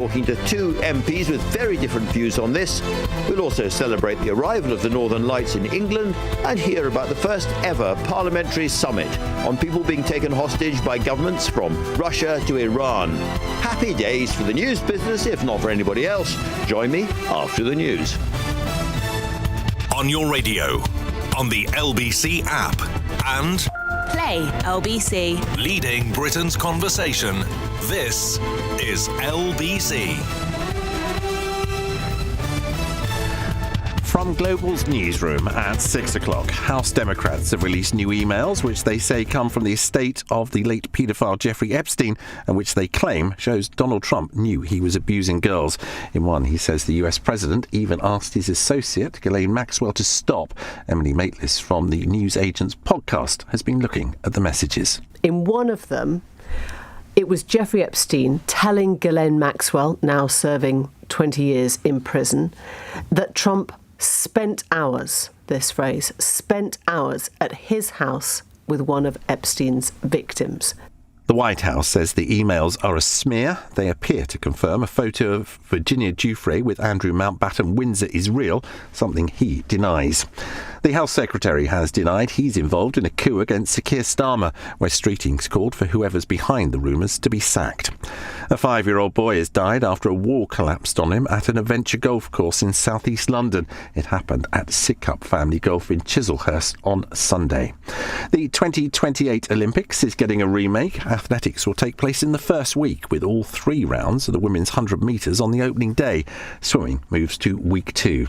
Talking to two MPs with very different views on this. We'll also celebrate the arrival of the Northern Lights in England and hear about the first ever parliamentary summit on people being taken hostage by governments from Russia to Iran. Happy days for the news business, if not for anybody else. Join me after the news. On your radio, on the LBC app, and Play LBC. leading Britain's conversation. This is LBC. From Global's newsroom at 6 o'clock, House Democrats have released new emails which they say come from the estate of the late paedophile Jeffrey Epstein and which they claim shows Donald Trump knew he was abusing girls. In one, he says the US president even asked his associate, Ghislaine Maxwell, to stop. Emily Maitlis from the News Agents podcast has been looking at the messages. In one of them, it was Jeffrey Epstein telling Ghislaine Maxwell, now serving 20 years in prison, that Trump spent hours, this phrase, spent hours at his house with one of Epstein's victims. The White House says the emails are a smear. They appear to confirm a photo of Virginia Giuffre with Andrew Mountbatten Windsor is real, something he denies. The Health Secretary has denied he's involved in a coup against Sir Keir Starmer. West Streeting's called for whoever's behind the rumours to be sacked. A 5-year-old boy has died after a wall collapsed on him at an adventure golf course in southeast London. It happened at Sidcup Family Golf in Chislehurst on Sunday. The 2028 Olympics is getting a remake. Athletics will take place in the first week with all 3 rounds of the women's 100 metres on the opening day. Swimming moves to week 2.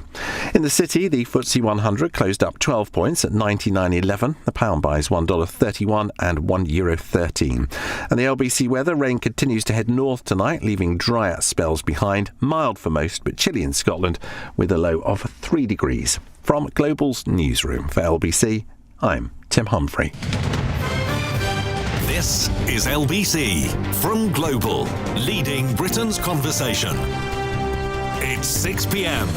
In the city, the FTSE 100 closed up 12 points at 99.11. The pound buys $1.31 and €1.13. And the LBC weather, rain continues to head north tonight, leaving drier spells behind. Mild for most, but chilly in Scotland, with a low of 3 degrees. From Global's newsroom for LBC, I'm Tim Humphrey. This is LBC from Global, leading Britain's conversation. It's 6 p.m.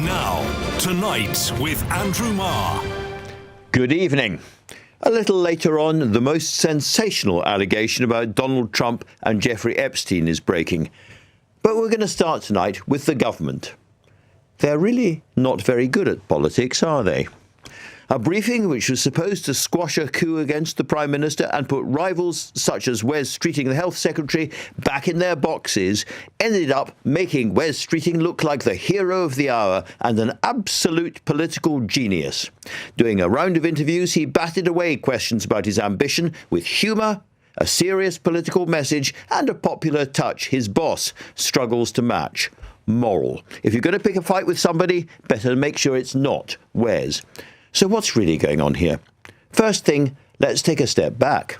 Now, Tonight with Andrew Marr. Good evening. A little later on, the most sensational allegation about Donald Trump and Jeffrey Epstein is breaking. But we're going to start tonight with the government. They're really not very good at politics, are they? A briefing which was supposed to squash a coup against the Prime Minister and put rivals such as Wes Streeting, the Health Secretary, back in their boxes, ended up making Wes Streeting look like the hero of the hour and an absolute political genius. Doing a round of interviews, he batted away questions about his ambition with humour, a serious political message and a popular touch his boss struggles to match. Moral. If you're going to pick a fight with somebody, better make sure it's not Wes. So what's really going on here? First thing, let's take a step back.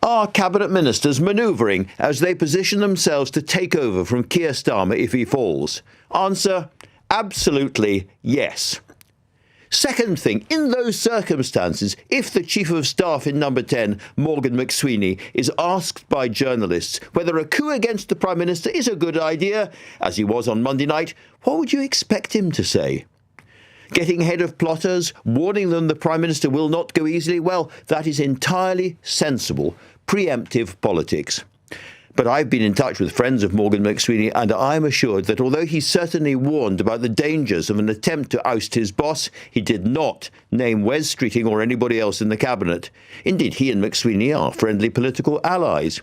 Are cabinet ministers manoeuvring as they position themselves to take over from Keir Starmer if he falls? Answer, absolutely yes. Second thing, in those circumstances, if the Chief of Staff in Number 10, Morgan McSweeney, is asked by journalists whether a coup against the Prime Minister is a good idea, as he was on Monday night, what would you expect him to say? Getting ahead of plotters, warning them the Prime Minister will not go easily? Well, that is entirely sensible, preemptive politics. But I've been in touch with friends of Morgan McSweeney, and I'm assured that although he certainly warned about the dangers of an attempt to oust his boss, he did not name Wes Streeting or anybody else in the cabinet. Indeed, he and McSweeney are friendly political allies.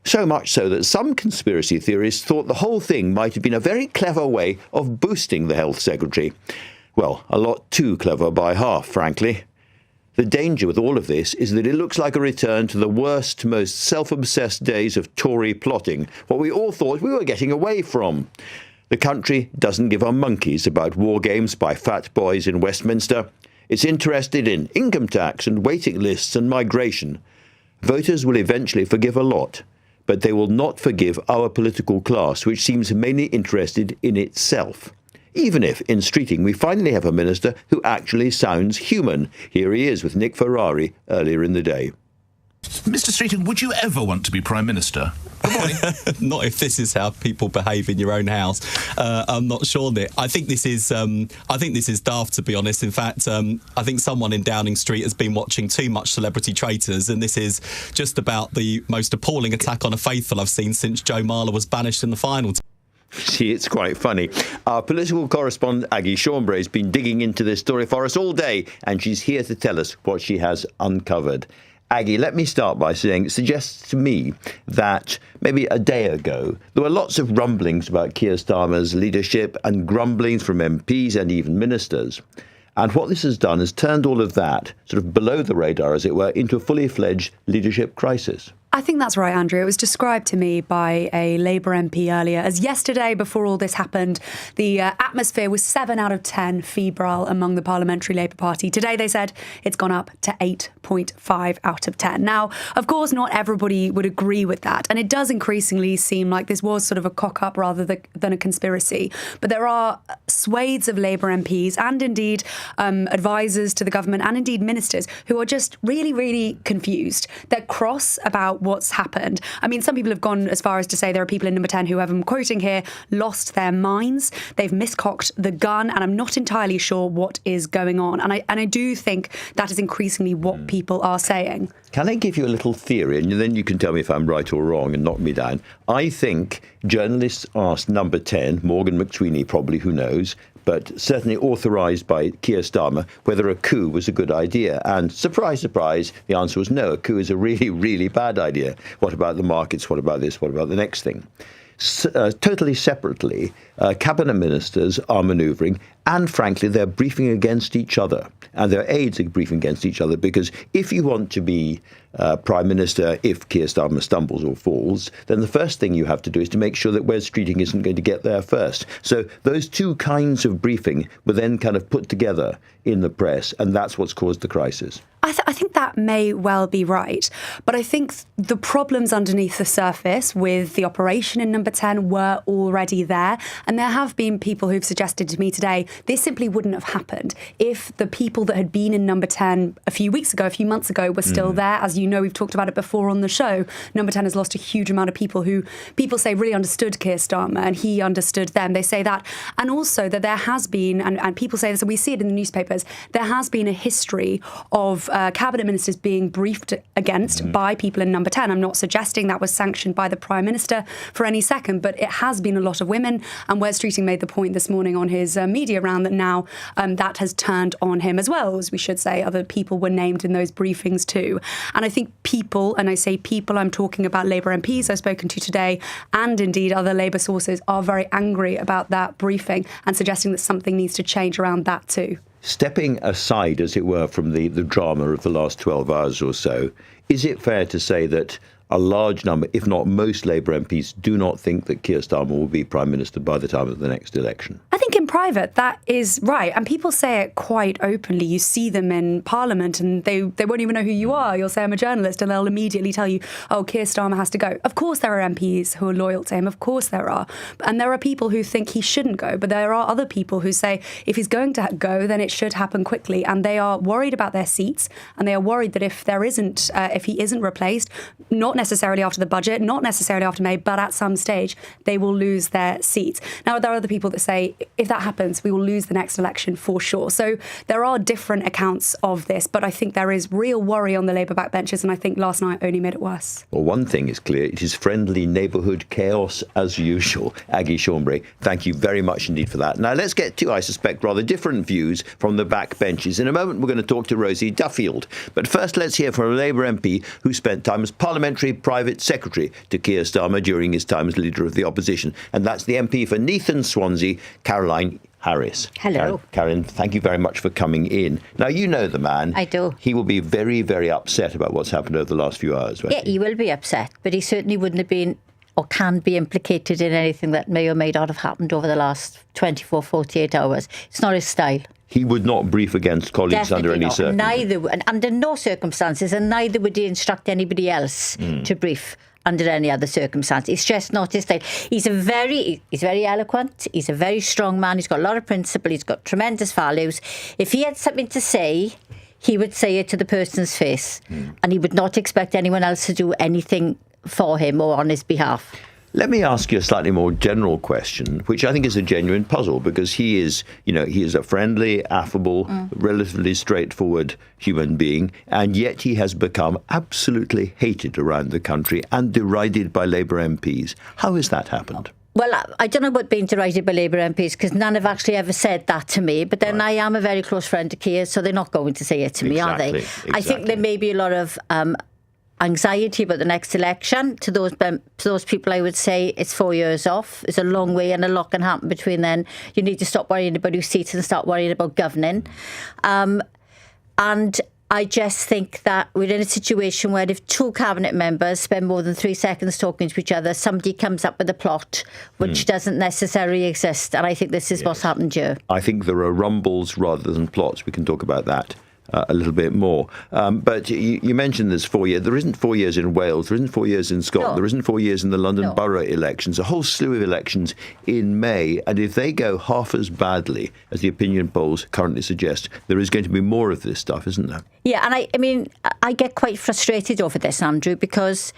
So much so that some conspiracy theorists thought the whole thing might have been a very clever way of boosting the Health Secretary. Well, a lot too clever by half, frankly. The danger with all of this is that it looks like a return to the worst, most self-obsessed days of Tory plotting, what we all thought we were getting away from. The country doesn't give a monkeys about war games by fat boys in Westminster. It's interested in income tax and waiting lists and migration. Voters will eventually forgive a lot, but they will not forgive our political class, which seems mainly interested in itself. Even if, in Streeting, we finally have a minister who actually sounds human. Here he is with Nick Ferrari earlier in the day. Mr. Streeting, would you ever want to be Prime Minister? Good morning. Not if this is how people behave in your own house. I'm not sure, Nick. I think this is daft, to be honest. In fact, I think someone in Downing Street has been watching too much Celebrity Traitors, and this is just about the most appalling attack on a faithful I've seen since Joe Marler was banished in the final. See, it's quite funny. Our political correspondent, Aggie, Chambre, has been digging into this story for us all day, and she's here to tell us what she has uncovered. Aggie, let me start by saying it suggests to me that maybe a day ago there were lots of rumblings about Keir Starmer's leadership and grumblings from MPs and even ministers. And what this has done is turned all of that sort of below the radar, as it were, into a fully fledged leadership crisis. I think that's right, Andrew. It was described to me by a Labour MP earlier as yesterday, before all this happened, the atmosphere was 7 out of 10 febrile among the Parliamentary Labour Party. Today, they said it's gone up to 8.5 out of 10. Now, of course, not everybody would agree with that. And it does increasingly seem like this was sort of a cock-up rather than a conspiracy. But there are swathes of Labour MPs and indeed advisors to the government and indeed ministers who are just really, really confused. They're cross about what's happened. I mean, some people have gone as far as to say there are people in number 10 who have, I'm quoting here, lost their minds. They've miscocked the gun, and I'm not entirely sure what is going on. And I do think that is increasingly what people are saying. Can I give you a little theory, and then you can tell me if I'm right or wrong and knock me down? I think journalists asked number 10, Morgan McSweeney probably, who knows, but certainly authorised by Keir Starmer, whether a coup was a good idea. And surprise, surprise, the answer was no, a coup is a really, really bad idea. What about the markets? What about this? What about the next thing? Totally separately, cabinet ministers are manoeuvring, and frankly, they're briefing against each other, and their aides are briefing against each other, because if you want to be Prime Minister, if Keir Starmer stumbles or falls, then the first thing you have to do is to make sure that Wes Streeting isn't going to get there first. So those two kinds of briefing were then kind of put together in the press, and that's what's caused the crisis. I think that may well be right. But I think the problems underneath the surface with the operation in number 10 were already there. And there have been people who've suggested to me today this simply wouldn't have happened if the people that had been in number 10 a few months ago were still there. As you know, we've talked about it before on the show. Number 10 has lost a huge amount of people who people say really understood Keir Starmer, and he understood them. They say that. And also that there has been, and people say this, and we see it in the newspapers, there has been a history of cabinet ministers being briefed against by people in number 10. I'm not suggesting that was sanctioned by the Prime Minister for any second, but it has been a lot of women. And Wes Streeting made the point this morning on his media round that now that has turned on him as well, as we should say. Other people were named in those briefings too. And I think people, and I say people, I'm talking about Labour MPs I've spoken to today, and indeed other Labour sources, are very angry about that briefing and suggesting that something needs to change around that too. Stepping aside, as it were, from the drama of the last 12 hours or so, is it fair to say that a large number, if not most Labour MPs, do not think that Keir Starmer will be Prime Minister by the time of the next election? I think in private that is right. And people say it quite openly. You see them in Parliament and they won't even know who you are. You'll say, I'm a journalist, and they'll immediately tell you, oh, Keir Starmer has to go. Of course there are MPs who are loyal to him. Of course there are. And there are people who think he shouldn't go. But there are other people who say if he's going to go, then it should happen quickly. And they are worried about their seats. And they are worried that if he isn't replaced, not necessarily after the budget, not necessarily after May, but at some stage, they will lose their seats. Now, there are other people that say, if that happens, we will lose the next election for sure. So there are different accounts of this, but I think there is real worry on the Labour backbenchers, and I think last night only made it worse. Well, one thing is clear, it is friendly neighbourhood chaos as usual. Aggie, Chambre, thank you very much indeed for that. Now, let's get to, I suspect, rather different views from the backbenches. In a moment, we're going to talk to Rosie Duffield. But first, let's hear from a Labour MP who spent time as parliamentary private secretary to Keir Starmer during his time as leader of the opposition. And that's the MP for Neath and Swansea, Carolyn. Harris. Hello. Carolyn, thank you very much for coming in. Now, you know the man. I do. He will be very, very upset about what's happened over the last few hours, won't he? He will be upset, but he certainly wouldn't have been or can be implicated in anything that may or may not have happened over the last 24, 48 hours. It's not his style. He would not brief against colleagues under any circumstances. Under no circumstances, and neither would he instruct anybody else to brief under any other circumstance. It's just not his style. He's very eloquent. He's a very strong man. He's got a lot of principle. He's got tremendous values. If he had something to say, he would say it to the person's face, and he would not expect anyone else to do anything for him or on his behalf. Let me ask you a slightly more general question, which I think is a genuine puzzle, because he is a friendly, affable, relatively straightforward human being, and yet he has become absolutely hated around the country and derided by Labour MPs. How has that happened? Well, I don't know about being derided by Labour MPs, because none have actually ever said that to me. But then I am a very close friend of Keir, so they're not going to say it to me, are they? Exactly. I think there may be a lot of anxiety about the next election. To those people, I would say it's 4 years off. It's a long way, and a lot can happen between then. You need to stop worrying about your seats and start worrying about governing. And I just think that we're in a situation where if two cabinet members spend more than 3 seconds talking to each other, somebody comes up with a plot which doesn't necessarily exist. And I think this is what's happened here. I think there are rumbles rather than plots. We can talk about that a little bit more. But you mentioned there's 4 years. There isn't 4 years in Wales. There isn't 4 years in Scotland. No. There isn't 4 years in the London No. borough elections. A whole slew of elections in May. And if they go half as badly as the opinion polls currently suggest, there is going to be more of this stuff, isn't there? Yeah, and I mean, I get quite frustrated over this, Andrew, because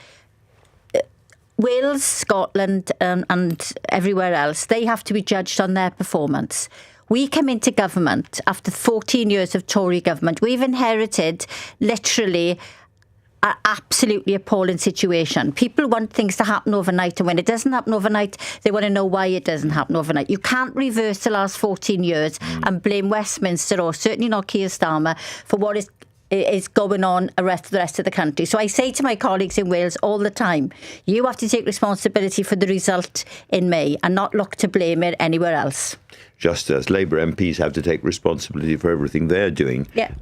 Wales, Scotland and everywhere else, they have to be judged on their performance. We came into government after 14 years of Tory government. We've inherited literally an absolutely appalling situation. People want things to happen overnight, and when it doesn't happen overnight, they want to know why it doesn't happen overnight. You can't reverse the last 14 years and blame Westminster, or certainly not Keir Starmer, for what is going on the rest of the country. So I say to my colleagues in Wales all the time, you have to take responsibility for the result in May and not look to blame it anywhere else. Just as Labour MPs have to take responsibility for everything they're doing. Yeah.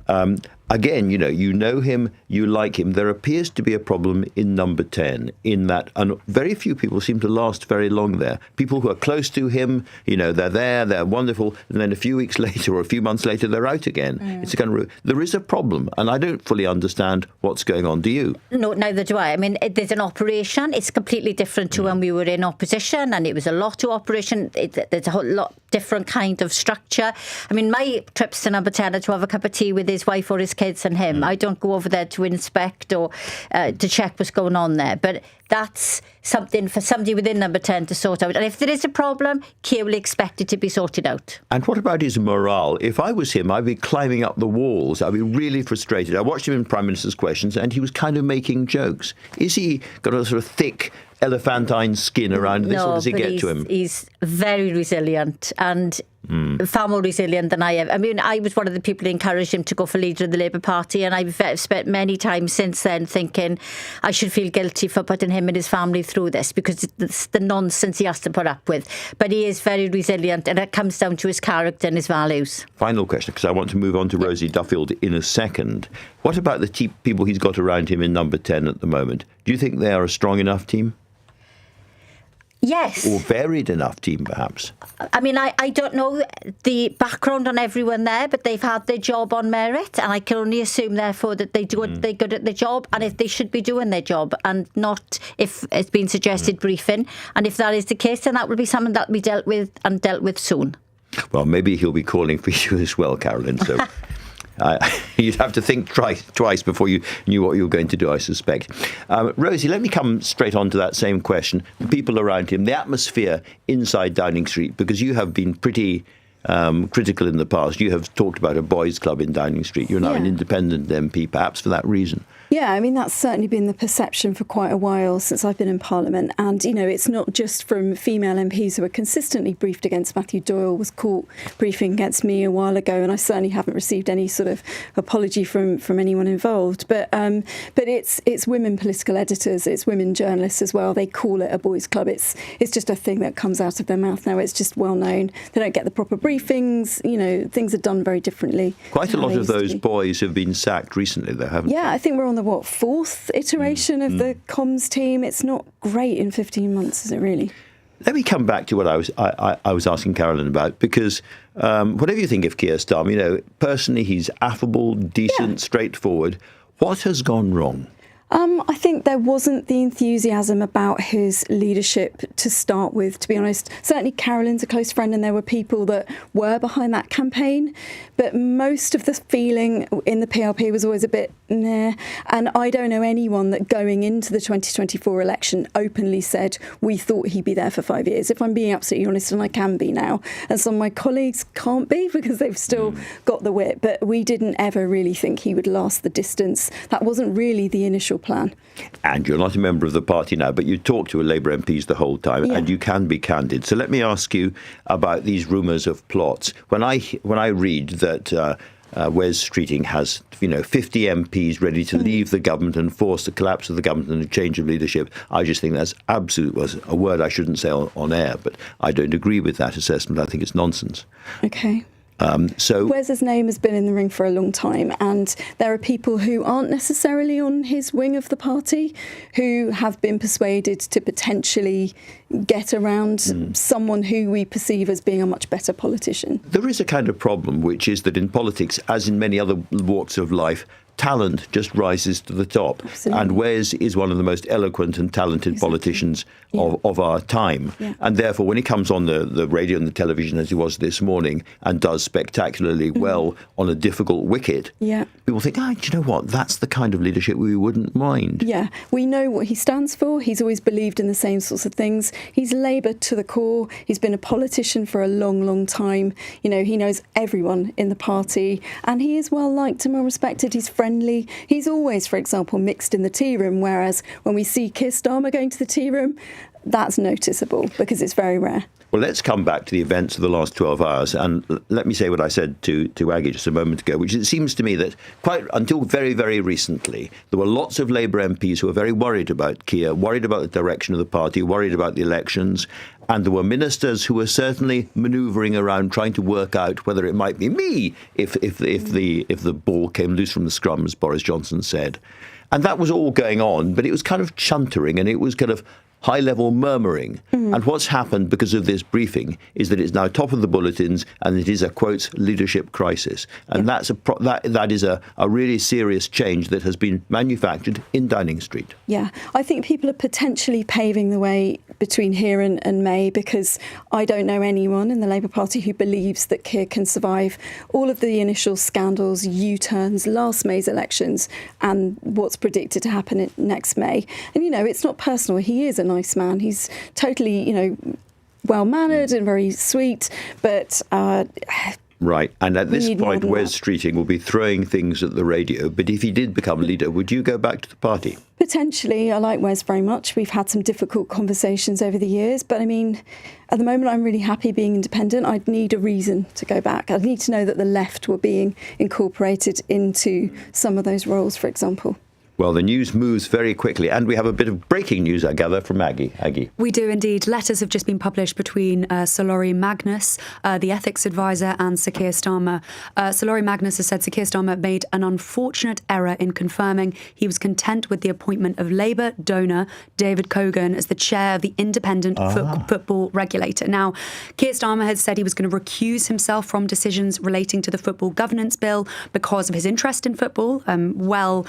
Again, you know him, you like him. There appears to be a problem in number 10 in that, and very few people seem to last very long there. People who are close to him, they're there, they're wonderful, and then a few weeks later or a few months later, they're out again. It's a kind of, there is a problem, and I don't fully understand what's going on. Do you? No, neither do I. I mean, there's an operation. It's completely different to when we were in opposition, and it was a lot to operation. There's a whole lot different kind of structure. I mean, my trips to number 10 are to have a cup of tea with his wife or his kids and him. I don't go over there to inspect or to check what's going on there. But that's something for somebody within number 10 to sort out. And if there is a problem, Keir will expect it to be sorted out. And what about his morale? If I was him, I'd be climbing up the walls. I'd be really frustrated. I watched him in Prime Minister's Questions, and he was kind of making jokes. Is he got a sort of thick elephantine skin around this, or does it get to him? He's very resilient, and far more resilient than I am. I mean, I was one of the people who encouraged him to go for leader of the Labour Party, and I've spent many times since then thinking I should feel guilty for putting him and his family through this, because it's the nonsense he has to put up with. But he is very resilient, and it comes down to his character and his values. Final question, because I want to move on to Rosie Duffield in a second. What about the people he's got around him in number 10 at the moment? Do you think they are a strong enough team? Yes. Or varied enough team, perhaps? I mean, I don't know the background on everyone there, but they've had their job on merit, and I can only assume, therefore, that they're good at their job, and if they should be doing their job, and not, if it's been suggested, briefing. And if that is the case, then that will be something that will be dealt with soon. Well, maybe he'll be calling for you as well, Carolyn, so... you'd have to think twice before you knew what you were going to do, I suspect. Rosie, let me come straight on to that same question. The people around him, the atmosphere inside Downing Street, because you have been pretty critical in the past. You have talked about a boys' club in Downing Street. You're now an independent MP, perhaps for that reason. Yeah, I mean, that's certainly been the perception for quite a while since I've been in Parliament. And, it's not just from female MPs who are consistently briefed against. Matthew Doyle was caught briefing against me a while ago, and I certainly haven't received any sort of apology from anyone involved. But it's women political editors, it's women journalists as well. They call it a boys' club. It's just a thing that comes out of their mouth now. It's just well known. They don't get the proper briefings. Things are done very differently. Quite a lot of those boys have been sacked recently, though, haven't they? Yeah, I think we're on the fourth iteration of the comms team. It's not great in 15 months, is it really? Let me come back to what I was asking Carolyn about, because whatever you think of Keir Starmer, personally he's affable, decent, straightforward. What has gone wrong? I think there wasn't the enthusiasm about his leadership to start with, to be honest. Certainly Carolyn's a close friend and there were people that were behind that campaign, but most of the feeling in the PLP was always a bit nah. And I don't know anyone that going into the 2024 election openly said, we thought he'd be there for 5 years. If I'm being absolutely honest, and I can be now, and some of my colleagues can't be because they've still got the wit, but we didn't ever really think he would last the distance. That wasn't really the initial plan. And you're not a member of the party now, but you talk to Labour MPs the whole time, and you can be candid. So let me ask you about these rumours of plots. When I read that Wes Streeting has 50 MPs ready to leave the government and force the collapse of the government and a change of leadership, I just think that's was a word I shouldn't say on air, but I don't agree with that assessment. I think it's nonsense. Okay. So Wes's name has been in the ring for a long time, and there are people who aren't necessarily on his wing of the party who have been persuaded to potentially get around someone who we perceive as being a much better politician. There is a kind of problem, which is that in politics, as in many other walks of life, talent just rises to the top. Absolutely. And Wes is one of the most eloquent and talented politicians of our time. Yeah. And therefore, when he comes on the radio and the television, as he was this morning, and does spectacularly well on a difficult wicket, people think, do you know what? That's the kind of leadership we wouldn't mind. Yeah, we know what he stands for. He's always believed in the same sorts of things. He's Labour to the core. He's been a politician for a long, long time. He knows everyone in the party, and he is well liked and well respected. He's friendly. He's always, for example, mixed in the tea room, whereas when we see Keir Starmer going to the tea room, that's noticeable because it's very rare. Well, let's come back to the events of the last 12 hours, and let me say what I said to Aggie just a moment ago, which it seems to me that quite until very, very recently, there were lots of Labour MPs who were very worried about Keir, worried about the direction of the party, worried about the elections, and there were ministers who were certainly manoeuvring around trying to work out whether it might be me if the ball came loose from the scrum, as Boris Johnson said. And that was all going on, but it was kind of chuntering and it was kind of high-level murmuring. And what's happened because of this briefing is that it's now top of the bulletins and it is a, quote, leadership crisis. And that is a really serious change that has been manufactured in Downing Street. Yeah, I think people are potentially paving the way between here and May, because I don't know anyone in the Labour Party who believes that Keir can survive all of the initial scandals, U-turns, last May's elections, and what's predicted to happen next May. And, it's not personal. He is a nice man. He's totally, well-mannered and very sweet, but... Right, and at this point, Wes Streeting will be throwing things at the radio, but if he did become leader, would you go back to the party? Potentially. I like Wes very much. We've had some difficult conversations over the years, but at the moment I'm really happy being independent. I'd need a reason to go back. I'd need to know that the left were being incorporated into some of those roles, for example. Well, the news moves very quickly, and we have a bit of breaking news, I gather, from Aggie. Aggie. We do indeed. Letters have just been published between Sir Laurie Magnus, the ethics advisor, and Sir Keir Starmer. Sir Laurie Magnus has said Sir Keir Starmer made an unfortunate error in confirming he was content with the appointment of Labour donor David Cohen as the chair of the independent football regulator. Now, Keir Starmer has said he was going to recuse himself from decisions relating to the football governance bill because of his interest in football. Well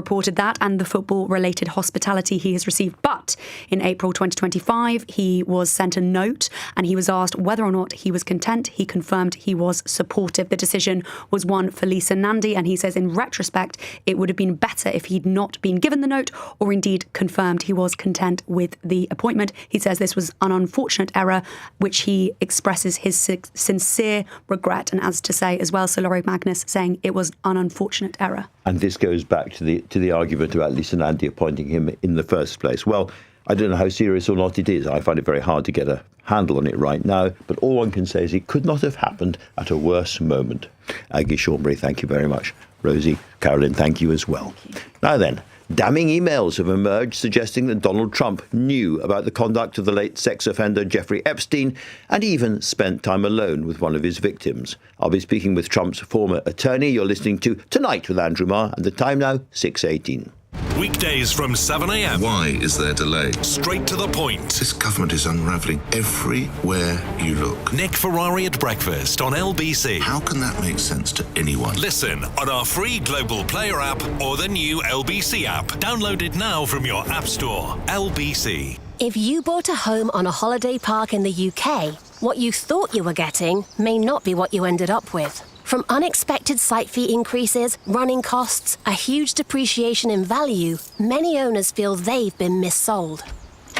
reported that, and the football-related hospitality he has received. But in April 2025, he was sent a note and he was asked whether or not he was content. He confirmed he was supportive. The decision was one for Lisa Nandy, and he says in retrospect, it would have been better if he'd not been given the note or indeed confirmed he was content with the appointment. He says this was an unfortunate error, which he expresses his sincere regret. And as to say as well, Sir Laurie Magnus saying it was an unfortunate error. And this goes back to the argument about Lisa Nandy appointing him in the first place. Well, I don't know how serious or not it is. I find it very hard to get a handle on it right now. But all one can say is it could not have happened at a worse moment. Aggie, Chambre, thank you very much. Rosie, Carolyn, thank you as well. Now then, damning emails have emerged suggesting that Donald Trump knew about the conduct of the late sex offender Jeffrey Epstein and even spent time alone with one of his victims. I'll be speaking with Trump's former attorney. You're listening to Tonight with Andrew Marr, and the time now, 6:18. Weekdays from 7 a.m. Why is there delay? Straight to the point. This government is unravelling everywhere you look. Nick Ferrari at breakfast on LBC. How can that make sense to anyone? Listen on our free Global Player app or the new LBC app. Downloaded now from your app store. LBC. If you bought a home on a holiday park in the UK, what you thought you were getting may not be what you ended up with. From unexpected site fee increases, running costs, a huge depreciation in value, many owners feel they've been missold.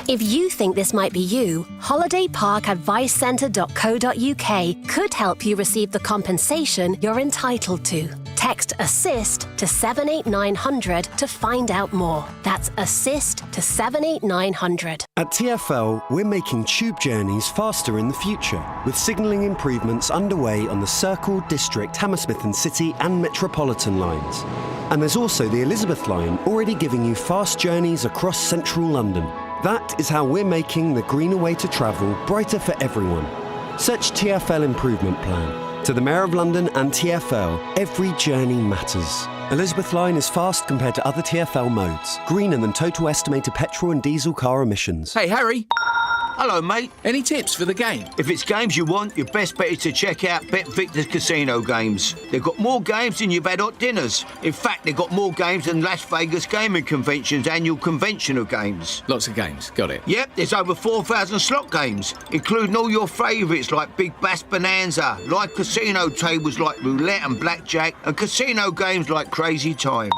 If you think this might be you, holidayparkadvicecentre.co.uk could help you receive the compensation you're entitled to. Text ASSIST to 78900 to find out more. That's ASSIST to 78900. At TfL, we're making tube journeys faster in the future, with signalling improvements underway on the Circle, District, Hammersmith and City and Metropolitan lines. And there's also the Elizabeth line, already giving you fast journeys across central London. That is how we're making the greener way to travel brighter for everyone. Search TfL Improvement Plan. To the Mayor of London and TfL, every journey matters. Elizabeth line is fast compared to other TfL modes. Greener than total estimated petrol and diesel car emissions. Hey, Harry. Hello, mate. Any tips for the game? If it's games you want, your best bet is to check out Bet Victor's casino games. They've got more games than you've had hot dinners. In fact, they've got more games than Las Vegas Gaming Convention's annual convention of games. Lots of games. Got it. Yep, there's over 4,000 slot games, including all your favourites like Big Bass Bonanza, live casino tables like roulette and blackjack, and casino games like Crazy Time.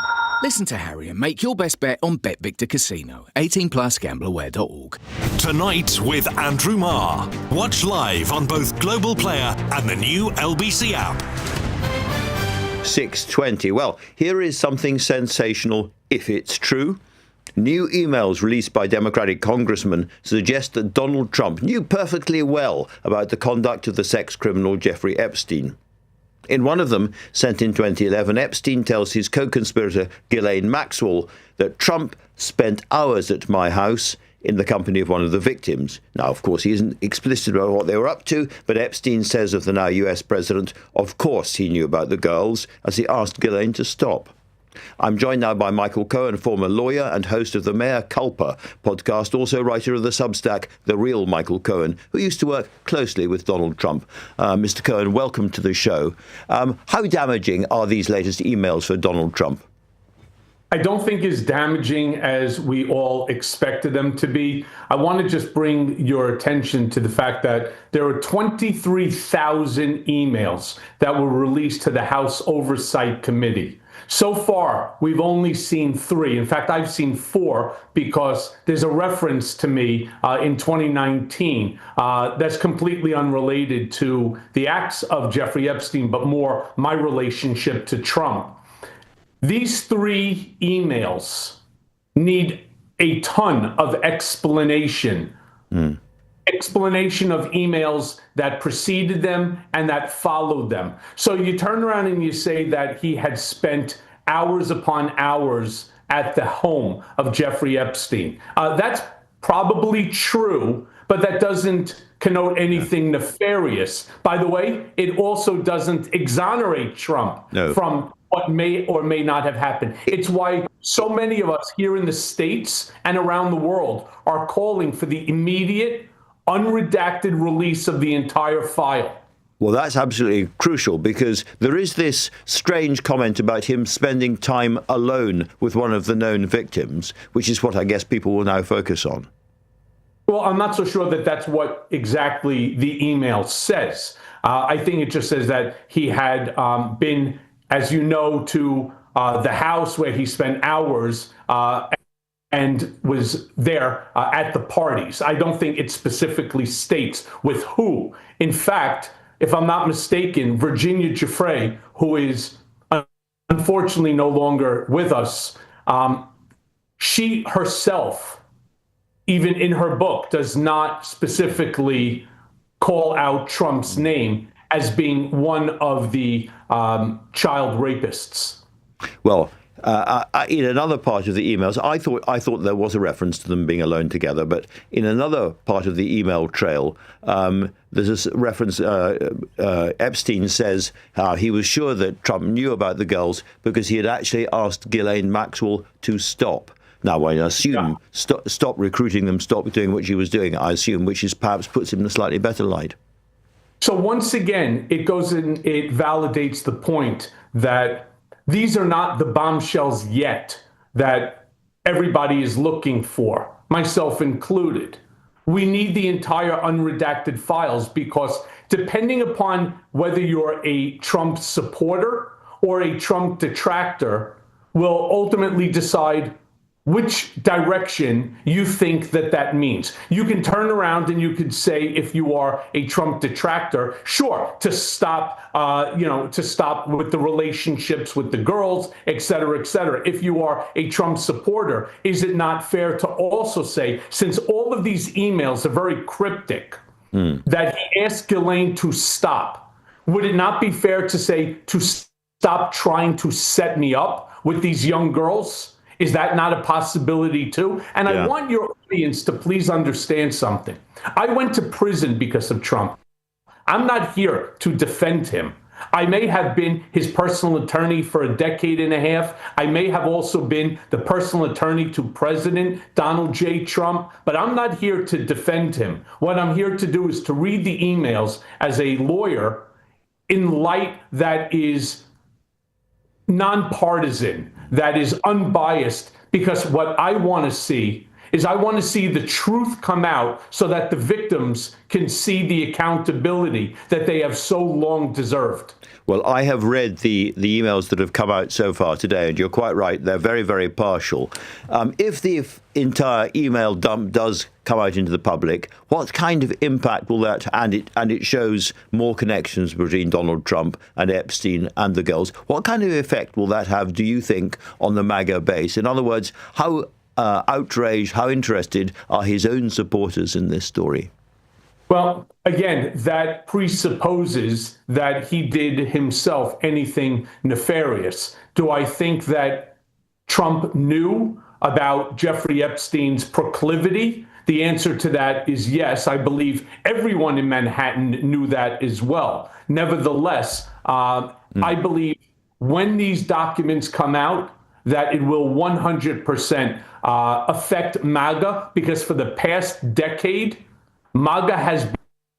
Listen to Harry and make your best bet on Bet Victor Casino. 18 plus gambleaware.org. Tonight with Andrew Marr. Watch live on both Global Player and the new LBC app. 6:20. Well, here is something sensational if it's true. New emails released by Democratic congressmen suggest that Donald Trump knew perfectly well about the conduct of the sex criminal Jeffrey Epstein. In one of them, sent in 2011, Epstein tells his co-conspirator Ghislaine Maxwell that Trump spent hours at my house in the company of one of the victims. Now, of course, he isn't explicit about what they were up to, but Epstein says of the now US president, of course he knew about the girls, as he asked Ghislaine to stop. I'm joined now by Michael Cohen, former lawyer and host of the Mea Culpa podcast, also writer of the Substack The Real Michael Cohen, who used to work closely with Donald Trump. Mr. Cohen, welcome to the show. How damaging are these latest emails for Donald Trump? I don't think as damaging as we all expected them to be. I want to just bring your attention to the fact that there are 23,000 emails that were released to the House Oversight Committee. So far, we've only seen 3. In fact, I've seen 4 because there's a reference to me in 2019 that's completely unrelated to the acts of Jeffrey Epstein, but more my relationship to Trump. These 3 emails need a ton of explanation. Explanation of emails that preceded them and that followed them. So you turn around and you say that he had spent hours upon hours at the home of Jeffrey Epstein. That's probably true, but that doesn't connote anything nefarious. By the way, it also doesn't exonerate Trump from what may or may not have happened. It's why so many of us here in the States and around the world are calling for the immediate, unredacted release of the entire file. Well, that's absolutely crucial because there is this strange comment about him spending time alone with one of the known victims, which is what I guess people will now focus on. Well, I'm not so sure that that's what exactly the email says. I think it just says that he had been, as you know, to the house where he spent hours and was there at the parties. I don't think it specifically states with who. In fact, if I'm not mistaken, Virginia Giuffre, who is unfortunately no longer with us, she herself, even in her book, does not specifically call out Trump's name as being one of the child rapists. Well, In another part of the emails, I thought there was a reference to them being alone together, but in another part of the email trail, there's a reference. Epstein says he was sure that Trump knew about the girls because he had actually asked Ghislaine Maxwell to stop. Now, I assume stop recruiting them, stop doing what she was doing, I assume, which is perhaps puts him in a slightly better light. So once again, it validates the point that these are not the bombshells yet that everybody is looking for, myself included. We need the entire unredacted files because depending upon whether you're a Trump supporter or a Trump detractor will ultimately decide which direction you think that means. You can turn around and you could say, if you are a Trump detractor, sure, to stop with the relationships with the girls, et cetera, et cetera. If you are a Trump supporter, is it not fair to also say, since all of these emails are very cryptic, that he asked Ghislaine to stop, would it not be fair to say, to stop trying to set me up with these young girls? Is that not a possibility too? And I want your audience to please understand something. I went to prison because of Trump. I'm not here to defend him. I may have been his personal attorney for a decade and a half. I may have also been the personal attorney to President Donald J. Trump, but I'm not here to defend him. What I'm here to do is to read the emails as a lawyer in light that is nonpartisan, that is unbiased, because what I want to see is I want to see the truth come out so that the victims can see the accountability that they have so long deserved. Well, I have read the emails that have come out so far today, and you're quite right. They're very, very partial. If the entire email dump does come out into the public, what kind of impact will that, and it shows more connections between Donald Trump and Epstein and the girls, what kind of effect will that have, do you think, on the MAGA base? In other words, how outraged, how interested are his own supporters in this story? Well, again, that presupposes that he did himself anything nefarious. Do I think that Trump knew about Jeffrey Epstein's proclivity? The answer to that is yes. I believe everyone in Manhattan knew that as well. Nevertheless, I believe when these documents come out, that it will 100% affect MAGA, because for the past decade, MAGA has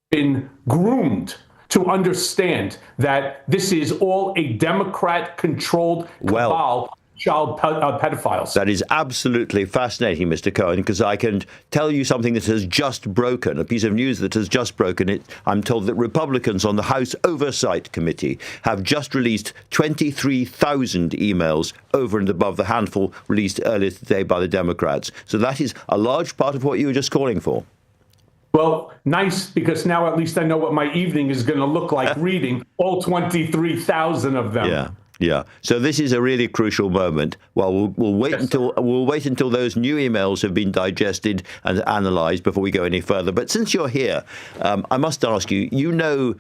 been groomed to understand that this is all a Democrat-controlled cabal of child pedophiles. That is absolutely fascinating, Mr. Cohen, because I can tell you something that has just broken, a piece of news that has just broken. I'm told that Republicans on the House Oversight Committee have just released 23,000 emails over and above the handful released earlier today by the Democrats. So that is a large part of what you were just calling for. Well, nice, because now at least I know what my evening is going to look like reading all 23,000 of them. Yeah. So this is a really crucial moment. Well, we'll wait until those new emails have been digested and analysed before we go any further. But since you're here, I must ask you. You know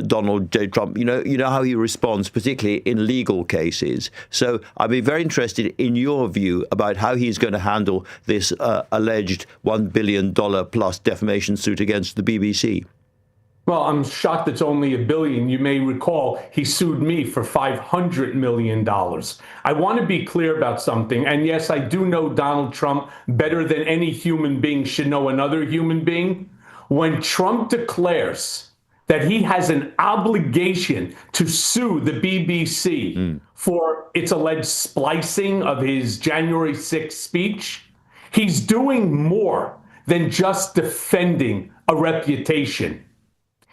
Donald J. Trump. You know how he responds, particularly in legal cases. So I'd be very interested in your view about how he's going to handle this alleged $1 billion plus defamation suit against the BBC. Well, I'm shocked it's only $1 billion. You may recall he sued me for $500 million. I want to be clear about something. And yes, I do know Donald Trump better than any human being should know another human being. When Trump declares that he has an obligation to sue the BBC for its alleged splicing of his January 6th speech, he's doing more than just defending a reputation.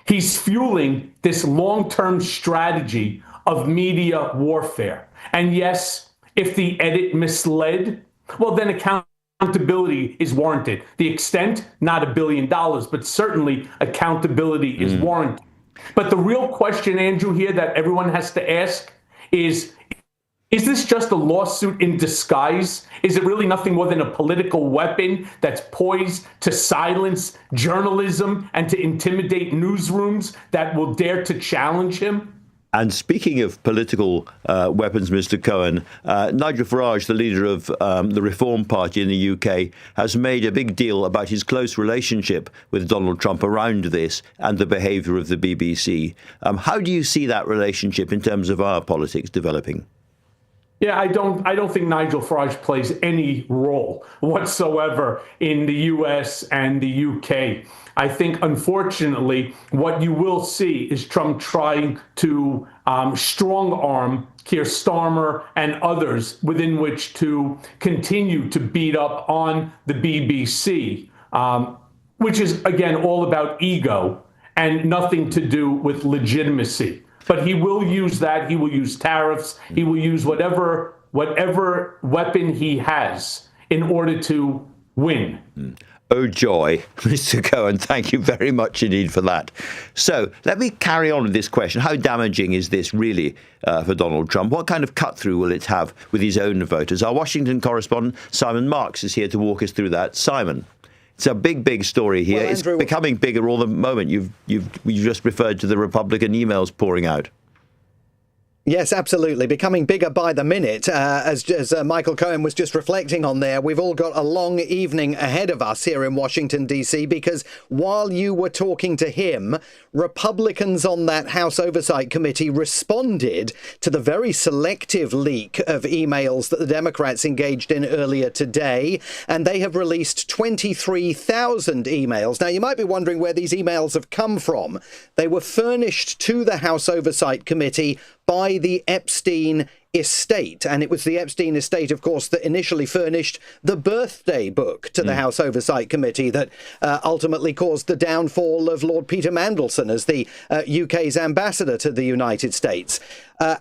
He's fueling this long-term strategy of media warfare. And yes, if the edit misled, well, then accountability is warranted. The extent, not $1 billion, but certainly accountability is warranted. But the real question, Andrew, here that everyone has to ask is this just a lawsuit in disguise? Is it really nothing more than a political weapon that's poised to silence journalism and to intimidate newsrooms that will dare to challenge him? And speaking of political weapons, Mr. Cohen, Nigel Farage, the leader of the Reform Party in the UK, has made a big deal about his close relationship with Donald Trump around this and the behaviour of the BBC. How do you see that relationship in terms of our politics developing? Yeah, I don't think Nigel Farage plays any role whatsoever in the US and the UK. I think, unfortunately, what you will see is Trump trying to strong-arm Keir Starmer and others within which to continue to beat up on the BBC, which is, again, all about ego and nothing to do with legitimacy. But he will use that. He will use tariffs. He will use whatever weapon he has in order to win. Oh, joy, Mr. Cohen. Thank you very much indeed for that. So let me carry on with this question. How damaging is this really for Donald Trump? What kind of cut-through will it have with his own voters? Our Washington correspondent, Simon Marks, is here to walk us through that. Simon. It's a big story here. Well, Andrew, it's becoming bigger all the moment. You've just referred to the Republican emails pouring out. Yes, absolutely. Becoming bigger by the minute. As Michael Cohen was just reflecting on there, we've all got a long evening ahead of us here in Washington, D.C., because while you were talking to him, Republicans on that House Oversight Committee responded to the very selective leak of emails that the Democrats engaged in earlier today, and they have released 23,000 emails. Now, you might be wondering where these emails have come from. They were furnished to the House Oversight Committee by the Epstein estate. And it was the Epstein estate, of course, that initially furnished the birthday book to the House Oversight Committee that ultimately caused the downfall of Lord Peter Mandelson as the UK's ambassador to the United States.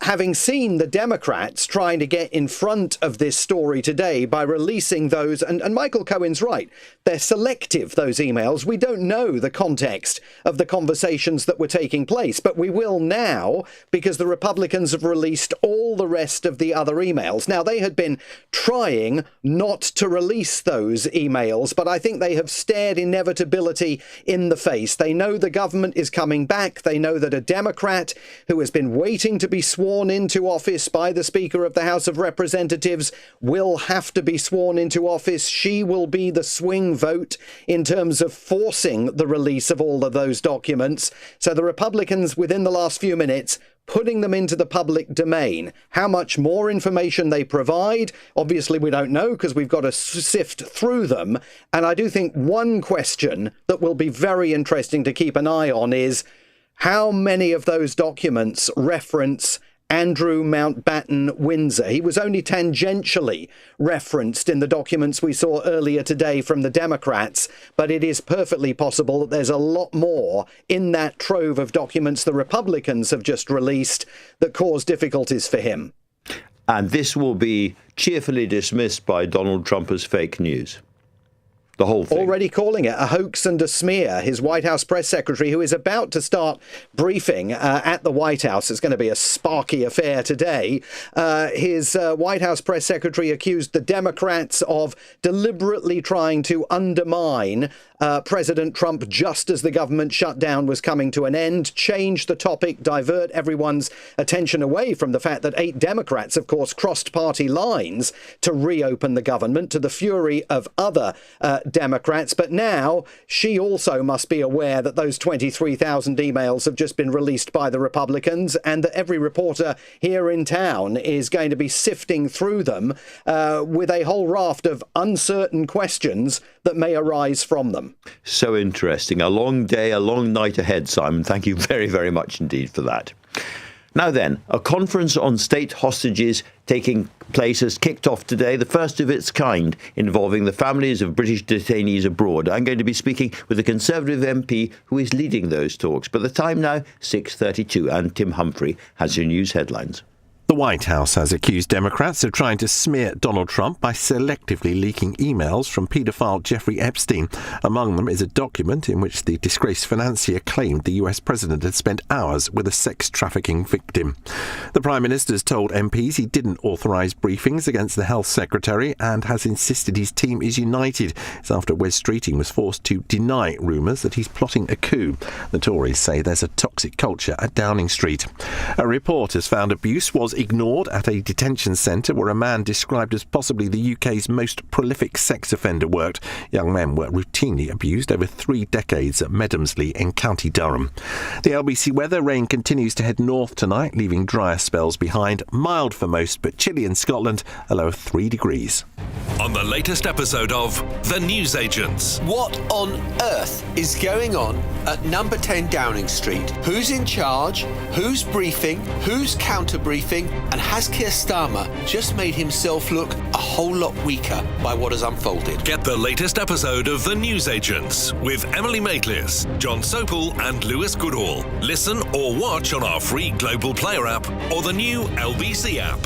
Having seen the Democrats trying to get in front of this story today by releasing those, and Michael Cohen's right, they're selective, those emails. We don't know the context of the conversations that were taking place, but we will now because the Republicans have released all the rest of the other emails. Now, they had been trying not to release those emails, but I think they have stared inevitability in the face. They know the government is coming back. They know that a Democrat who has been waiting to be sworn into office by the Speaker of the House of Representatives will have to be sworn into office. She will be the swing vote in terms of forcing the release of all of those documents. So the Republicans, within the last few minutes, putting them into the public domain. How much more information they provide, obviously we don't know because we've got to sift through them. And I do think one question that will be very interesting to keep an eye on is how many of those documents reference Andrew Mountbatten Windsor. He was only tangentially referenced in the documents we saw earlier today from the Democrats, but it is perfectly possible that there's a lot more in that trove of documents the Republicans have just released that cause difficulties for him. And this will be cheerfully dismissed by Donald Trump as fake news. The whole thing. Already calling it a hoax and a smear. His White House press secretary, who is about to start briefing at the White House, it's going to be a sparky affair today. His White House press secretary accused the Democrats of deliberately trying to undermine President Trump just as the government shutdown was coming to an end, change the topic, divert everyone's attention away from the fact that 8 Democrats, of course, crossed party lines to reopen the government, to the fury of other Democrats. But now she also must be aware that those 23,000 emails have just been released by the Republicans and that every reporter here in town is going to be sifting through them with a whole raft of uncertain questions that may arise from them. So interesting. A long day, a long night ahead, Simon. Thank you very, very much indeed for that. Now then, a conference on state hostages taking place has kicked off today, the first of its kind, involving the families of British detainees abroad. I'm going to be speaking with a Conservative MP who is leading those talks. But the time now, 6:32, and Tim Humphrey has your news headlines. The White House has accused Democrats of trying to smear Donald Trump by selectively leaking emails from paedophile Jeffrey Epstein. Among them is a document in which the disgraced financier claimed the US president had spent hours with a sex trafficking victim. The Prime Minister has told MPs he didn't authorise briefings against the Health Secretary and has insisted his team is united. It's after Wes Streeting was forced to deny rumours that he's plotting a coup. The Tories say there's a toxic culture at Downing Street. A report has found abuse was ignored at a detention centre where a man described as possibly the UK's most prolific sex offender worked. Young men were routinely abused over 3 decades at Medhamsley in County Durham. The LBC weather: rain continues to head north tonight, leaving drier spells behind. Mild for most, but chilly in Scotland, a low of 3 degrees. On the latest episode of The Newsagents. What on earth is going on at number 10 Downing Street? Who's in charge? Who's briefing? Who's counter-briefing? And has Keir Starmer just made himself look a whole lot weaker by what has unfolded? Get the latest episode of The Newsagents with Emily Maitlis, John Sopel and Lewis Goodall. Listen or watch on our free Global Player app or the new LBC app.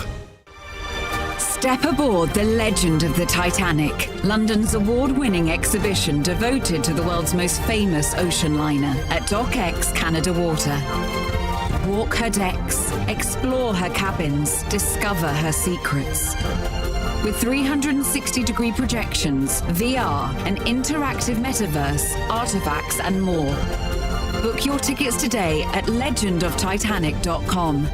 Step aboard the legend of the Titanic, London's award-winning exhibition devoted to the world's most famous ocean liner at Dock X Canada Water. Walk her decks, explore her cabins, discover her secrets. With 360-degree projections, VR, an interactive metaverse, artifacts and more. Book your tickets today at legendoftitanic.com.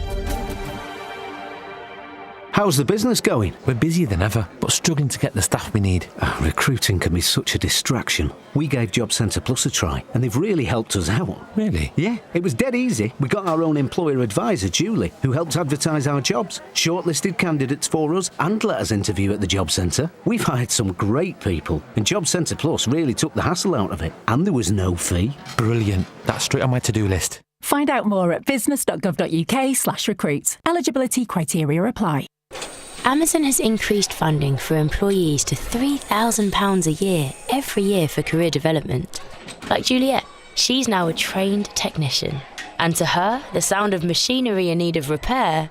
How's the business going? We're busier than ever, but struggling to get the staff we need. Recruiting can be such a distraction. We gave Job Centre Plus a try, and they've really helped us out. Really? Yeah, it was dead easy. We got our own employer advisor, Julie, who helped advertise our jobs, shortlisted candidates for us, and let us interview at the Job Centre. We've hired some great people, and Job Centre Plus really took the hassle out of it, and there was no fee. Brilliant. That's straight on my to-do list. Find out more at business.gov.uk/recruits. Eligibility criteria apply. Amazon has increased funding for employees to £3,000 a year, every year for career development. Like Juliet, she's now a trained technician. And to her, the sound of machinery in need of repair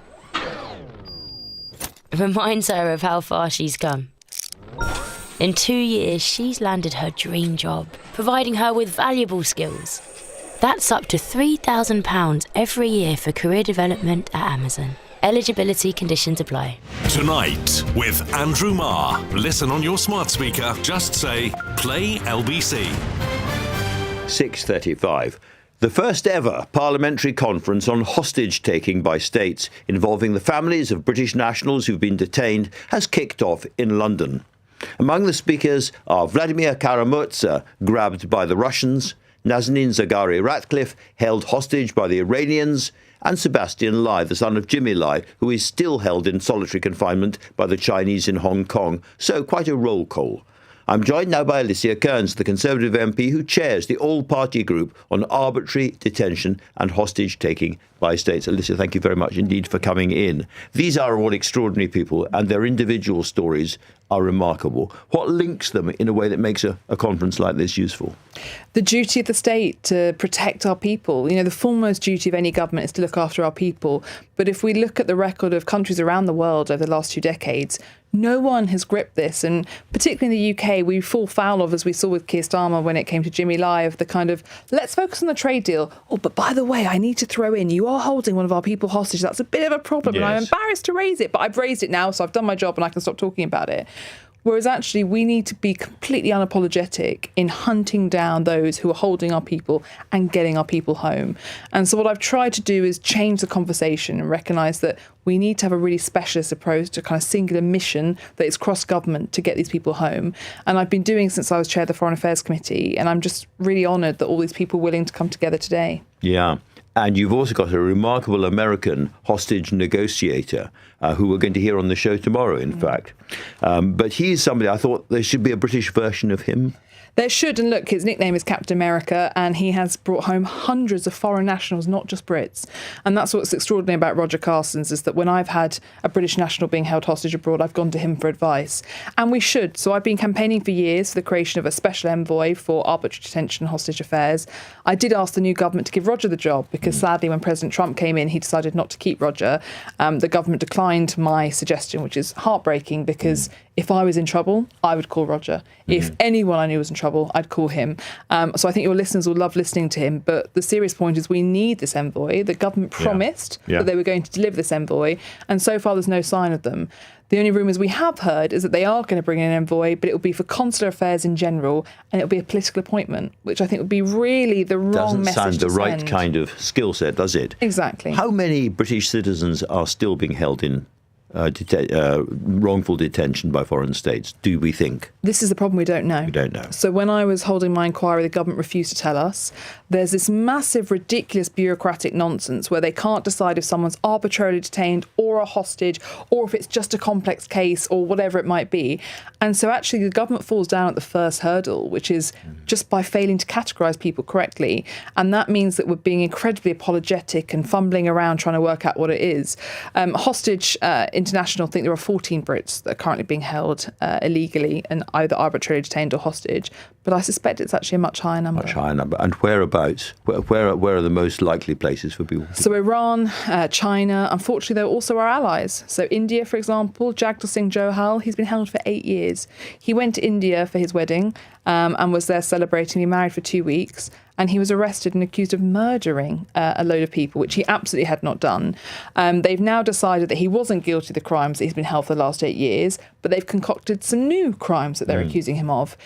reminds her of how far she's come. In 2 years, she's landed her dream job, providing her with valuable skills. That's up to £3,000 every year for career development at Amazon. Eligibility conditions apply. Tonight with Andrew Marr. Listen on your smart speaker. Just say, play LBC. 6:35. The first ever parliamentary conference on hostage-taking by states involving the families of British nationals who've been detained has kicked off in London. Among the speakers are Vladimir Kara-Murza, grabbed by the Russians, Nazanin Zaghari-Ratcliffe, held hostage by the Iranians, and Sebastian Lai, the son of Jimmy Lai, who is still held in solitary confinement by the Chinese in Hong Kong. So quite a roll call. I'm joined now by Alicia Kearns, the Conservative MP who chairs the all-party group on arbitrary detention and hostage-taking by states. Alicia, thank you very much indeed for coming in. These are all extraordinary people and their individual stories are remarkable. What links them in a way that makes a conference like this useful? The duty of the state to protect our people. You know, the foremost duty of any government is to look after our people. But if we look at the record of countries around the world over the last 2 decades, no one has gripped this. And particularly in the UK, we fall foul of, as we saw with Keir Starmer when it came to Jimmy Lai, of the kind of, let's focus on the trade deal. Oh, but by the way, I need to throw in, you are holding one of our people hostage. That's a bit of a problem. Yes. And I'm embarrassed to raise it, but I've raised it now, so I've done my job and I can stop talking about it. Whereas actually we need to be completely unapologetic in hunting down those who are holding our people and getting our people home. And so what I've tried to do is change the conversation and recognise that we need to have a really specialist approach to kind of singular mission that is cross-government to get these people home. And I've been doing since I was chair of the Foreign Affairs Committee, and I'm just really honoured that all these people are willing to come together today. Yeah. And you've also got a remarkable American hostage negotiator who we're going to hear on the show tomorrow, in fact. But he's somebody, I thought there should be a British version of him. There should, and look, his nickname is Captain America, and he has brought home hundreds of foreign nationals, not just Brits. And that's what's extraordinary about Roger Carstens, is that when I've had a British national being held hostage abroad, I've gone to him for advice. And we should. So I've been campaigning for years for the creation of a special envoy for arbitrary detention and hostage affairs. I did ask the new government to give Roger the job, because sadly when President Trump came in, he decided not to keep Roger. The government declined my suggestion, which is heartbreaking, because if I was in trouble, I would call Roger. If anyone I knew was in trouble, I'd call him. So I think your listeners will love listening to him. But the serious point is we need this envoy. The government promised that they were going to deliver this envoy, and so far there's no sign of them. The only rumours we have heard is that they are going to bring in an envoy, but it will be for consular affairs in general, and it'll be a political appointment, which I think would be really the wrong message to send. Doesn't sound the right kind of skill set, does it? Exactly. How many British citizens are still being held in wrongful detention by foreign states, do we think? This is the problem, we don't know. We don't know. So when I was holding my inquiry, the government refused to tell us. There's this massive, ridiculous bureaucratic nonsense where they can't decide if someone's arbitrarily detained or a hostage, or if it's just a complex case or whatever it might be. And so actually the government falls down at the first hurdle, which is just by failing to categorise people correctly. And that means that we're being incredibly apologetic and fumbling around trying to work out what it is. Hostage International think there are 14 Brits that are currently being held illegally and either arbitrarily detained or hostage. But I suspect it's actually a much higher number. Much higher number. And whereabouts? Where are the most likely places for people? So Iran, China, unfortunately, they're also our allies. So India, for example, Jagdal Singh Johal, he's been held for 8 years. He went to India for his wedding and was there celebrating. He married for 2 weeks. And he was arrested and accused of murdering a load of people, which he absolutely had not done. They've now decided that he wasn't guilty of the crimes that he's been held for the last 8 years, but they've concocted some new crimes that they're accusing him of.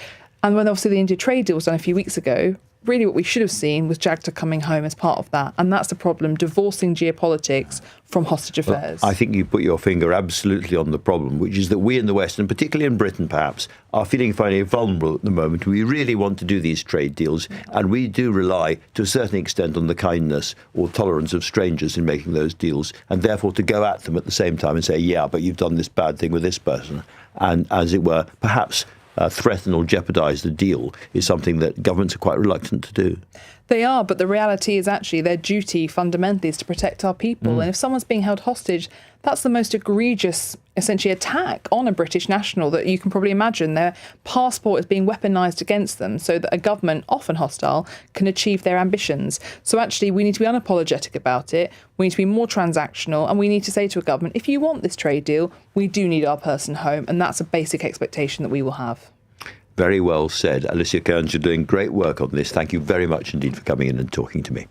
And when obviously the India trade deal was done a few weeks ago, really what we should have seen was Jagdal coming home as part of that. And that's the problem, divorcing geopolitics from hostage affairs. Well, I think you put your finger absolutely on the problem, which is that we in the West, and particularly in Britain perhaps, are feeling fairly vulnerable at the moment. We really want to do these trade deals, and we do rely to a certain extent on the kindness or tolerance of strangers in making those deals, and therefore to go at them at the same time and say, yeah, but you've done this bad thing with this person, and as it were, perhaps threaten or jeopardise the deal is something that governments are quite reluctant to do. They are, but the reality is actually their duty fundamentally is to protect our people. And if someone's being held hostage, that's the most egregious, essentially, attack on a British national that you can probably imagine. Their passport is being weaponised against them so that a government, often hostile, can achieve their ambitions. So actually, we need to be unapologetic about it. We need to be more transactional. And we need to say to a government, if you want this trade deal, we do need our person home. And that's a basic expectation that we will have. Very well said. Alicia Kearns, you're doing great work on this. Thank you very much indeed for coming in and talking to me.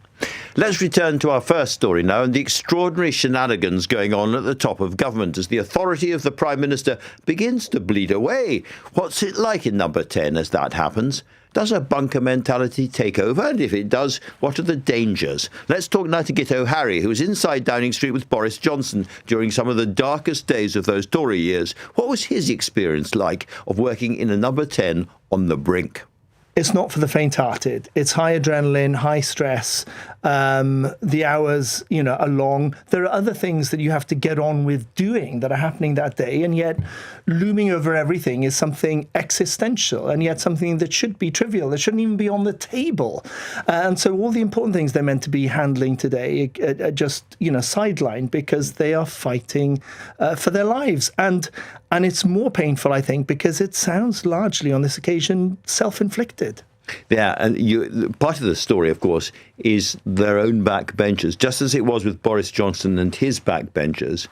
Let's return to our first story now and the extraordinary shenanigans going on at the top of government as the authority of the Prime Minister begins to bleed away. What's it like in number 10 as that happens? Does a bunker mentality take over? And if it does, what are the dangers? Let's talk now to Guto Harri, who was inside Downing Street with Boris Johnson during some of the darkest days of those Tory years. What was his experience like of working in a number 10 on the brink? It's not for the faint-hearted. It's high adrenaline, high stress. The hours, are long. There are other things that you have to get on with doing that are happening that day, and yet looming over everything is something existential, and yet something that should be trivial, that shouldn't even be on the table. And so all the important things they're meant to be handling today are just, sidelined because they are fighting for their lives. And it's more painful, I think, because it sounds largely on this occasion self-inflicted. Yeah, and part of the story, of course, is their own backbenchers, just as it was with Boris Johnson and his backbenchers.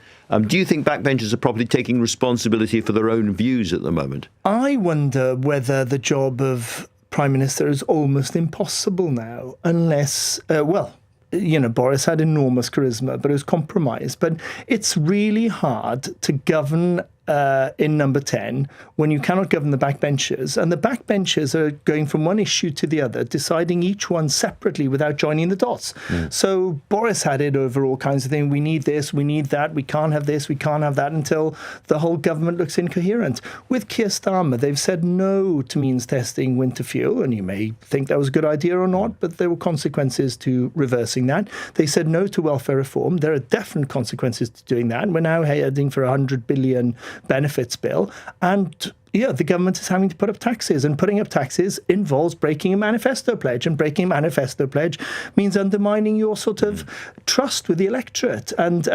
Do you think backbenchers are probably taking responsibility for their own views at the moment? I wonder whether the job of Prime Minister is almost impossible now, unless, Boris had enormous charisma, but it was compromised. But it's really hard to govern in number 10 when you cannot govern the backbenchers. And the backbenchers are going from one issue to the other, deciding each one separately without joining the dots. So Boris had it over all kinds of things. We need this, we need that, we can't have this, we can't have that, until the whole government looks incoherent. With Keir Starmer, they've said no to means testing winter fuel, and you may think that was a good idea or not, but there were consequences to reversing that. They said no to welfare reform. There are definite consequences to doing that. And we're now heading for 100 billion benefits bill. And the government is having to put up taxes, and putting up taxes involves breaking a manifesto pledge, and breaking a manifesto pledge means undermining your sort of trust with the electorate, and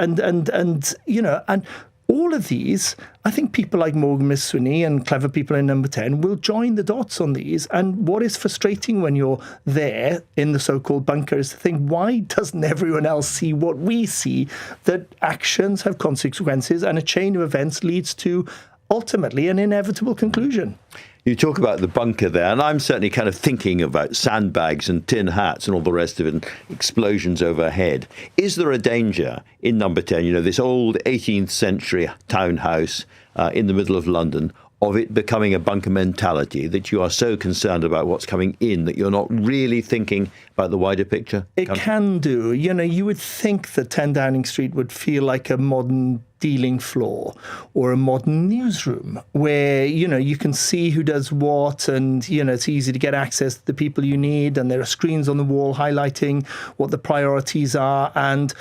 all of these, I think people like Morgan Misswini and clever people in Number 10 will join the dots on these. And what is frustrating when you're there in the so-called bunker is to think, why doesn't everyone else see what we see, that actions have consequences and a chain of events leads to ultimately an inevitable conclusion? You talk about the bunker there, and I'm certainly kind of thinking about sandbags and tin hats and all the rest of it, and explosions overhead. Is there a danger in Number 10, this old 18th century townhouse in the middle of London, of it becoming a bunker mentality, that you are so concerned about what's coming in that you're not really thinking about the wider picture? It can do. You would think that 10 Downing Street would feel like a modern dealing floor or a modern newsroom where, you can see who does what, and, it's easy to get access to the people you need, and there are screens on the wall highlighting what the priorities are. And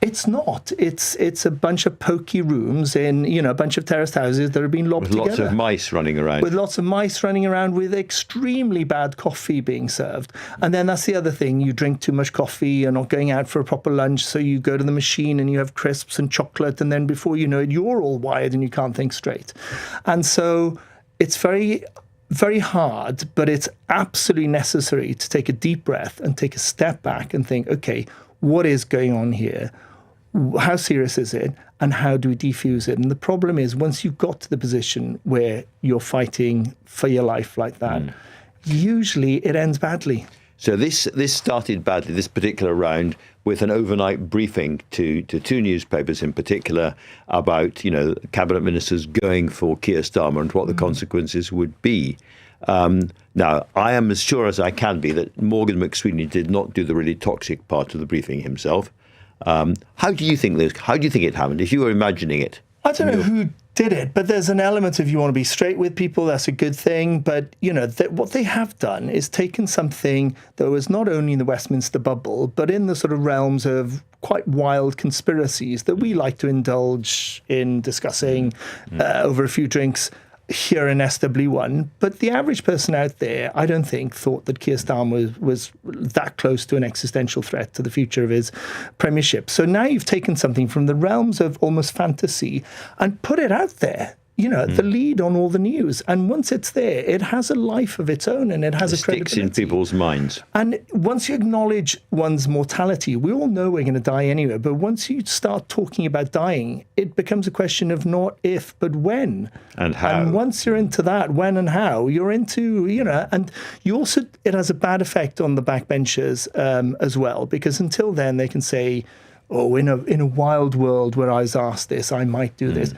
it's not. It's a bunch of pokey rooms in, a bunch of terraced houses that have been lobbed together. With lots of mice running around. With lots of mice running around, with extremely bad coffee being served. And then that's the other thing. You drink too much coffee, you're not going out for a proper lunch, so you go to the machine and you have crisps and chocolate, and then before you know it, you're all wired and you can't think straight. And so it's very, very hard, but it's absolutely necessary to take a deep breath and take a step back and think, okay, what is going on here? How serious is it, and how do we defuse it? And the problem is, once you've got to the position where you're fighting for your life like that, usually it ends badly. So this started badly, this particular round, with an overnight briefing to two newspapers in particular about, cabinet ministers going for Keir Starmer and what the consequences would be. Now, I am as sure as I can be that Morgan McSweeney did not do the really toxic part of the briefing himself. How do you think it happened, if you were imagining it? I don't know who did it, but there's an element of you want to be straight with people, that's a good thing. But, what they have done is taken something that was not only in the Westminster bubble, but in the sort of realms of quite wild conspiracies that we like to indulge in discussing over a few drinks here in SW1, but the average person out there, I don't think, thought that Keir Starmer was that close to an existential threat to the future of his premiership. So now you've taken something from the realms of almost fantasy and put it out there, the lead on all the news. And once it's there, it has a life of its own, and it has a credibility. It sticks in people's minds. And once you acknowledge one's mortality, we all know we're going to die anyway, but once you start talking about dying, it becomes a question of not if, but when. And how. And once you're into that, when and how, you're into, and you also, it has a bad effect on the backbenchers as well, because until then they can say, oh, in a wild world where I was asked this, I might do this.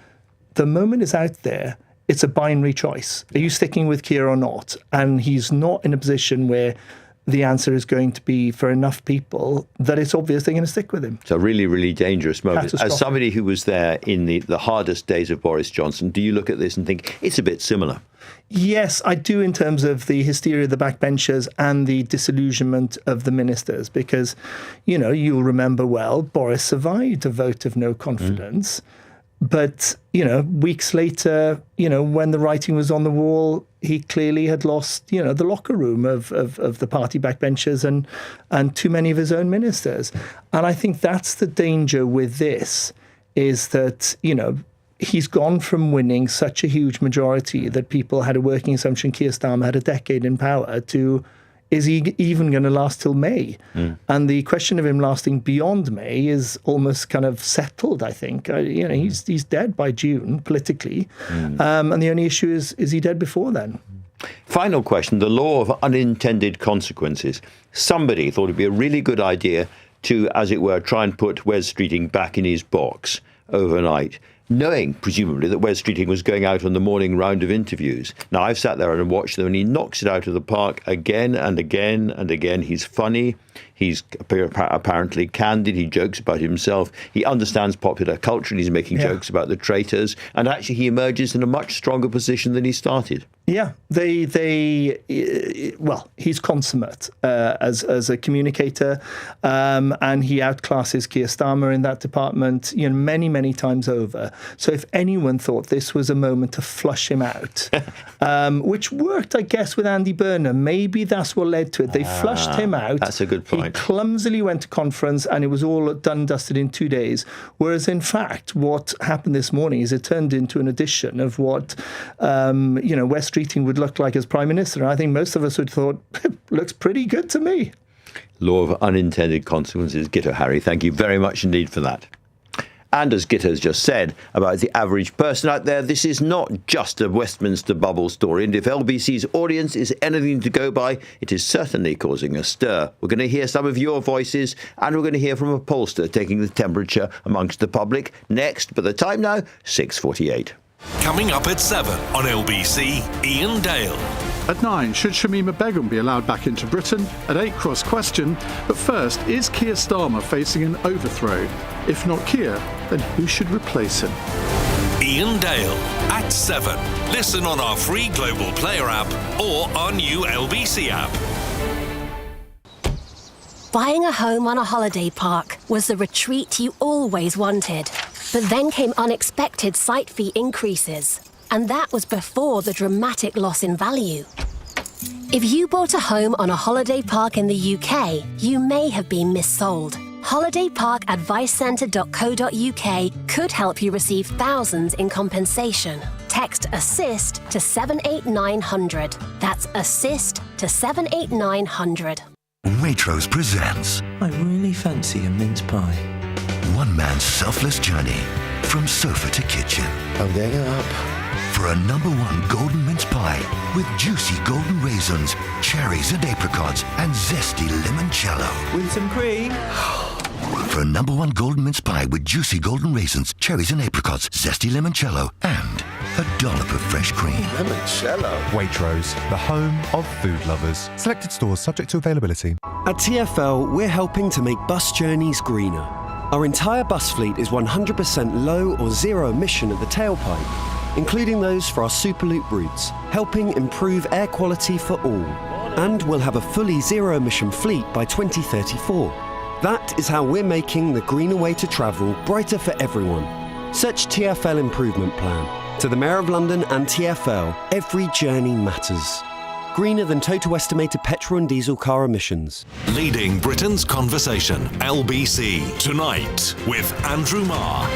The moment it's out there, it's a binary choice. Are you sticking with Keir or not? And he's not in a position where the answer is going to be for enough people that it's obvious they're going to stick with him. It's a really, really dangerous moment. As somebody who was there in the hardest days of Boris Johnson, do you look at this and think it's a bit similar? Yes, I do, in terms of the hysteria of the backbenchers and the disillusionment of the ministers, because, you'll remember well, Boris survived a vote of no confidence. But, weeks later, when the writing was on the wall, he clearly had lost, the locker room of the party backbenchers and too many of his own ministers. And I think that's the danger with this, is that, he's gone from winning such a huge majority that people had a working assumption Keir Starmer had a decade in power to, is he even going to last till May? And the question of him lasting beyond May is almost kind of settled, I think. He's dead by June, politically. And the only issue is he dead before then? Final question, the law of unintended consequences. Somebody thought it'd be a really good idea to, as it were, try and put Wes Streeting back in his box overnight, knowing, presumably, that Wes Streeting was going out on the morning round of interviews. Now, I've sat there and watched them, and he knocks it out of the park again and again and again. He's funny. He's apparently candid. He jokes about himself. He understands popular culture, and he's making jokes about the traitors. And actually, he emerges in a much stronger position than he started. Yeah, well, he's consummate as a communicator, and he outclasses Keir Starmer in that department, many, many times over. So if anyone thought this was a moment to flush him out, which worked, I guess, with Andy Burnham, maybe that's what led to it. They flushed him out. That's a good point. He clumsily went to conference, and it was all done and dusted in 2 days. Whereas, in fact, what happened this morning is it turned into an edition of what, West Streeting would look like as Prime Minister. And I think most of us would have thought, looks pretty good to me. Law of unintended consequences. Guto, Harri, thank you very much indeed for that. And as Guto has just said about the average person out there, this is not just a Westminster bubble story. And if LBC's audience is anything to go by, it is certainly causing a stir. We're going to hear some of your voices, and we're going to hear from a pollster taking the temperature amongst the public next. But the time now, 6:48. Coming up at 7 on LBC, Ian Dale. At 9, should Shamima Begum be allowed back into Britain? At 8, cross question. But first, is Keir Starmer facing an overthrow? If not Keir, then who should replace him? Ian Dale at 7. Listen on our free Global Player app or our new LBC app. Buying a home on a holiday park was the retreat you always wanted. But then came unexpected site fee increases. And that was before the dramatic loss in value. If you bought a home on a holiday park in the UK, you may have been missold. holidayparkadvicecentre.co.uk could help you receive thousands in compensation. Text ASSIST to 78900. That's ASSIST to 78900. Waitrose presents I really fancy a mince pie. one man's selfless journey from sofa to kitchen. I'm getting up. For a #1 golden mince pie with juicy golden raisins, cherries and apricots, and zesty limoncello. With some cream. For a #1 golden mince pie with juicy golden raisins, cherries and apricots, zesty limoncello, and a dollop of fresh cream. Limoncello. Waitrose, the home of food lovers. Selected stores subject to availability. At TfL, we're helping to make bus journeys greener. Our entire bus fleet is 100% low or zero emission at the tailpipe, including those for our Superloop routes, helping improve air quality for all. And we'll have a fully zero emission fleet by 2034. That is how we're making the greener way to travel brighter for everyone. Search TfL Improvement Plan. To the Mayor of London and TfL, every journey matters. Greener than total estimated petrol and diesel car emissions. Leading Britain's conversation, LBC, tonight with Andrew Marr.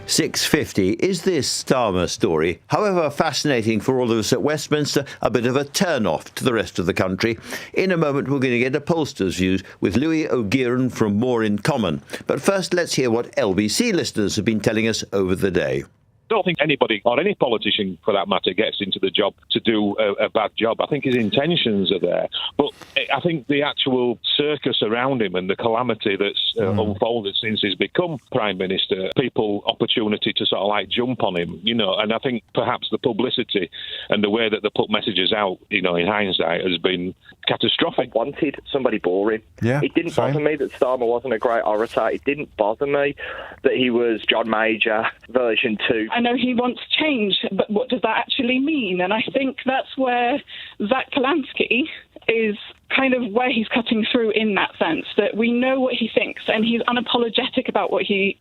6:50. Is this Starmer story, however fascinating for all of us at Westminster, a bit of a turn-off to the rest of the country? In a moment, we're going to get a pollster's views with Louis O'Gearan from More in Common. But first, let's hear what LBC listeners have been telling us over the day. I don't think anybody, or any politician for that matter, gets into the job to do a bad job. I think his intentions are there. But I think the actual circus around him and the calamity that's unfolded since he's become Prime Minister, people opportunity to sort of like jump on him, and I think perhaps the publicity and the way that they put messages out, in hindsight, has been catastrophic. Wanted somebody boring. Yeah, it didn't bother me that Starmer wasn't a great orator. It didn't bother me that he was John Major version 2. I know he wants change, but what does that actually mean? And I think that's where Zach Kalansky is kind of where he's cutting through in that sense, that we know what he thinks and he's unapologetic about what he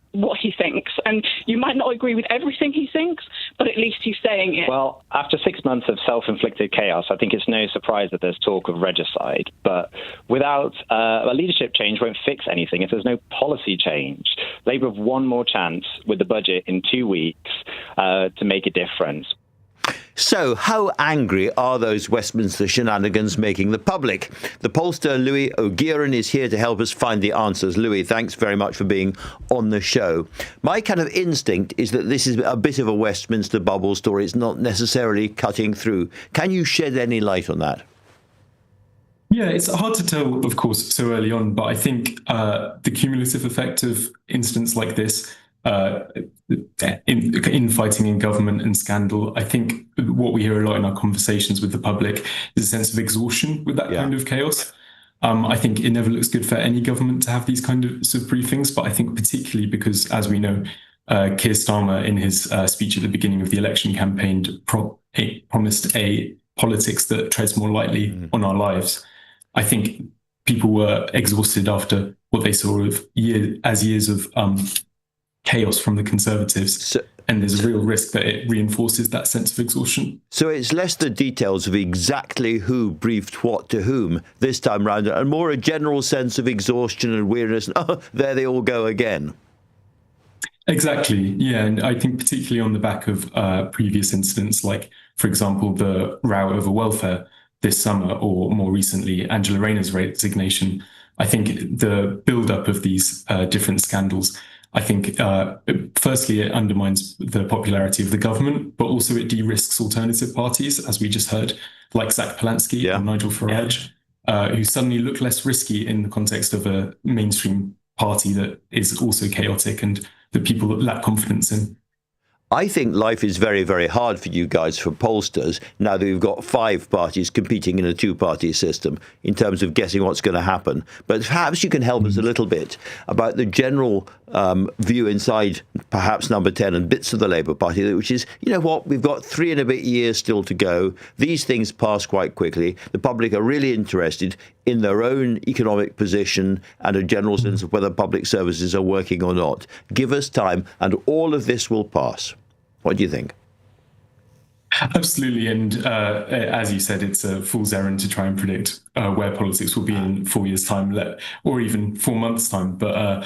thinks. And you might not agree with everything he thinks, but at least he's saying it. Well, after 6 months of self-inflicted chaos, I think it's no surprise that there's talk of regicide. But without a leadership change won't fix anything if there's no policy change. Labour have one more chance with the budget in 2 weeks to make a difference. So, how angry are those Westminster shenanigans making the public? The pollster Louis O'Gearan is here to help us find the answers. Louis, thanks very much for being on the show. My kind of instinct is that this is a bit of a Westminster bubble story. It's not necessarily cutting through. Can you shed any light on that? Yeah, it's hard to tell, of course, so early on, but I think the cumulative effect of incidents like this, infighting in government and scandal, I think what we hear a lot in our conversations with the public is a sense of exhaustion with that kind of chaos. I think it never looks good for any government to have these kind of briefings, but I think particularly because, as we know, Keir Starmer in his speech at the beginning of the election campaign promised a politics that treads more lightly on our lives. I think people were exhausted after what they saw of years of chaos from the Conservatives. And there's a real risk that it reinforces that sense of exhaustion. So it's less the details of exactly who briefed what to whom this time round, and more a general sense of exhaustion and weariness. Oh, there they all go again. Exactly, yeah. And I think particularly on the back of previous incidents, like, for example, the row over welfare this summer, or more recently, Angela Rayner's resignation, I think the build-up of these different scandals, I think, firstly, it undermines the popularity of the government, but also it de-risks alternative parties, as we just heard, like Zach Polansky and Nigel Farage, who suddenly look less risky in the context of a mainstream party that is also chaotic and that people lack confidence in. I think life is very, very hard for you guys, for pollsters, now that we've got 5 parties competing in a 2-party system in terms of guessing what's going to happen. But perhaps you can help us a little bit about the general view inside perhaps Number 10 and bits of the Labour Party, which is, you know what, we've got 3 and a bit years still to go. These things pass quite quickly. The public are really interested in their own economic position and a general sense of whether public services are working or not. Give us time and all of this will pass. What do you think? Absolutely. And as you said, it's a fool's errand to try and predict where politics will be in 4 years' time, or even 4 months' time. But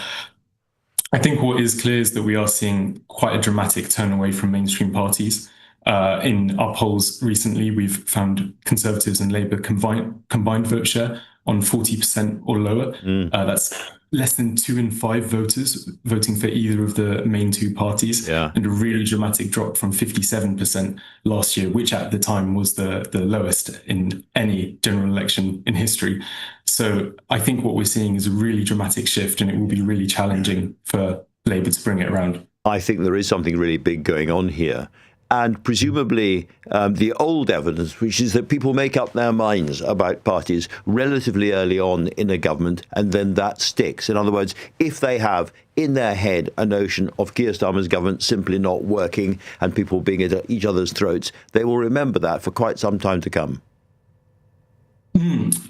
I think what is clear is that we are seeing quite a dramatic turn away from mainstream parties. In our polls recently, we've found Conservatives and Labour combined vote share on 40% or lower. That's less than 2 in 5 voters voting for either of the main 2 parties, and a really dramatic drop from 57% last year, which at the time was the lowest in any general election in history. So I think what we're seeing is a really dramatic shift, and it will be really challenging for Labour to bring it around. I think there is something really big going on here. And presumably the old evidence, which is that people make up their minds about parties relatively early on in a government, and then that sticks. In other words, if they have in their head a notion of Keir Starmer's government simply not working and people being at each other's throats, they will remember that for quite some time to come.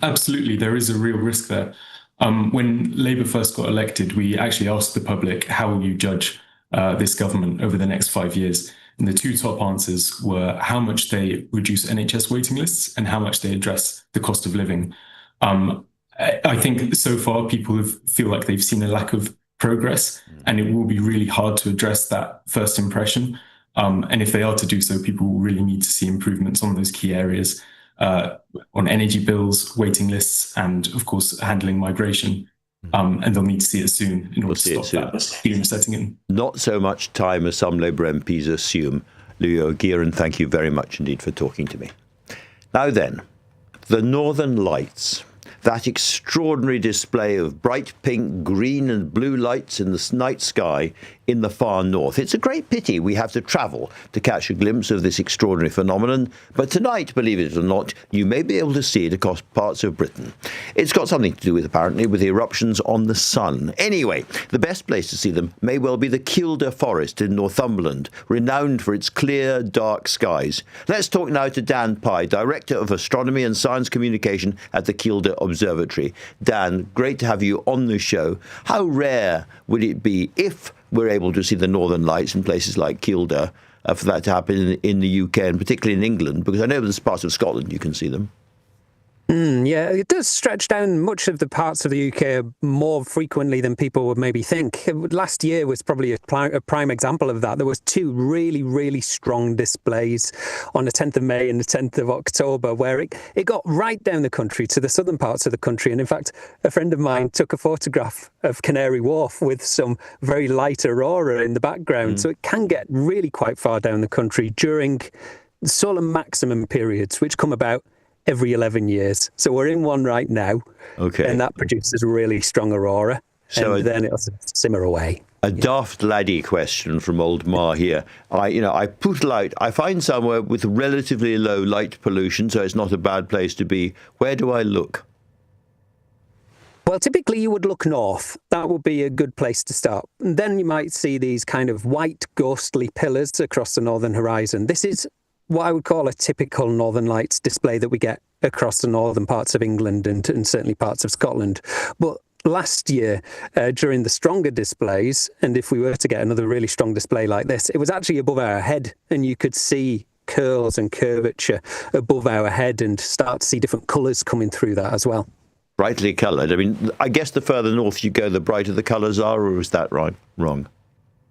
Absolutely. There is a real risk there. When Labour first got elected, we actually asked the public, how will you judge this government over the next 5 years? And the 2 top answers were how much they reduce NHS waiting lists and how much they address the cost of living. I think so far people feel like they've seen a lack of progress, and it will be really hard to address that first impression. And if they are to do so, people will really need to see improvements on those key areas, on energy bills, waiting lists, and of course, handling migration. And they'll need to see it soon in order to stop that scheme setting in. Not so much time as some Labour MPs assume. Leo Gearan, thank you very much indeed for talking to me. Now then, the Northern Lights. That extraordinary display of bright pink, green and blue lights in the night sky in the far north. It's a great pity we have to travel to catch a glimpse of this extraordinary phenomenon, but tonight, believe it or not, you may be able to see it across parts of Britain. It's got something to do with, apparently, with the eruptions on the sun. Anyway, the best place to see them may well be the Kielder forest in Northumberland, renowned for its clear, dark skies. Let's talk now to Dan Pye, Director of Astronomy and Science Communication at the Kielder Observatory. Dan, great to have you on the show. How rare would it be, if we're able to see the Northern Lights in places like Kielder, for that to happen in the UK and particularly in England? Because I know there's parts of Scotland you can see them. Yeah, it does stretch down much of the parts of the UK more frequently than people would maybe think. Last year was probably a prime example of that. There was 2 really, really strong displays on the 10th of May and the 10th of October, where it got right down the country to the southern parts of the country. And in fact, a friend of mine took a photograph of Canary Wharf with some very light aurora in the background. So it can get really quite far down the country during solar maximum periods, which come about every 11 years. So we're in one right now. Okay. And that produces really strong aurora. So and then it'll simmer away. A daft laddie question from old Marr here. I put out, I find somewhere with relatively low light pollution, so it's not a bad place to be. Where do I look? Well, typically you would look north. That would be a good place to start. And then you might see these kind of white, ghostly pillars across the northern horizon. This is what I would call a typical Northern Lights display that we get across the northern parts of England and certainly parts of Scotland. But last year, during the stronger displays, and if we were to get another really strong display like this, it was actually above our head, and you could see curls and curvature above our head and start to see different colours coming through that as well. Brightly coloured. I mean, I guess the further north you go, the brighter the colours are, or is that wrong?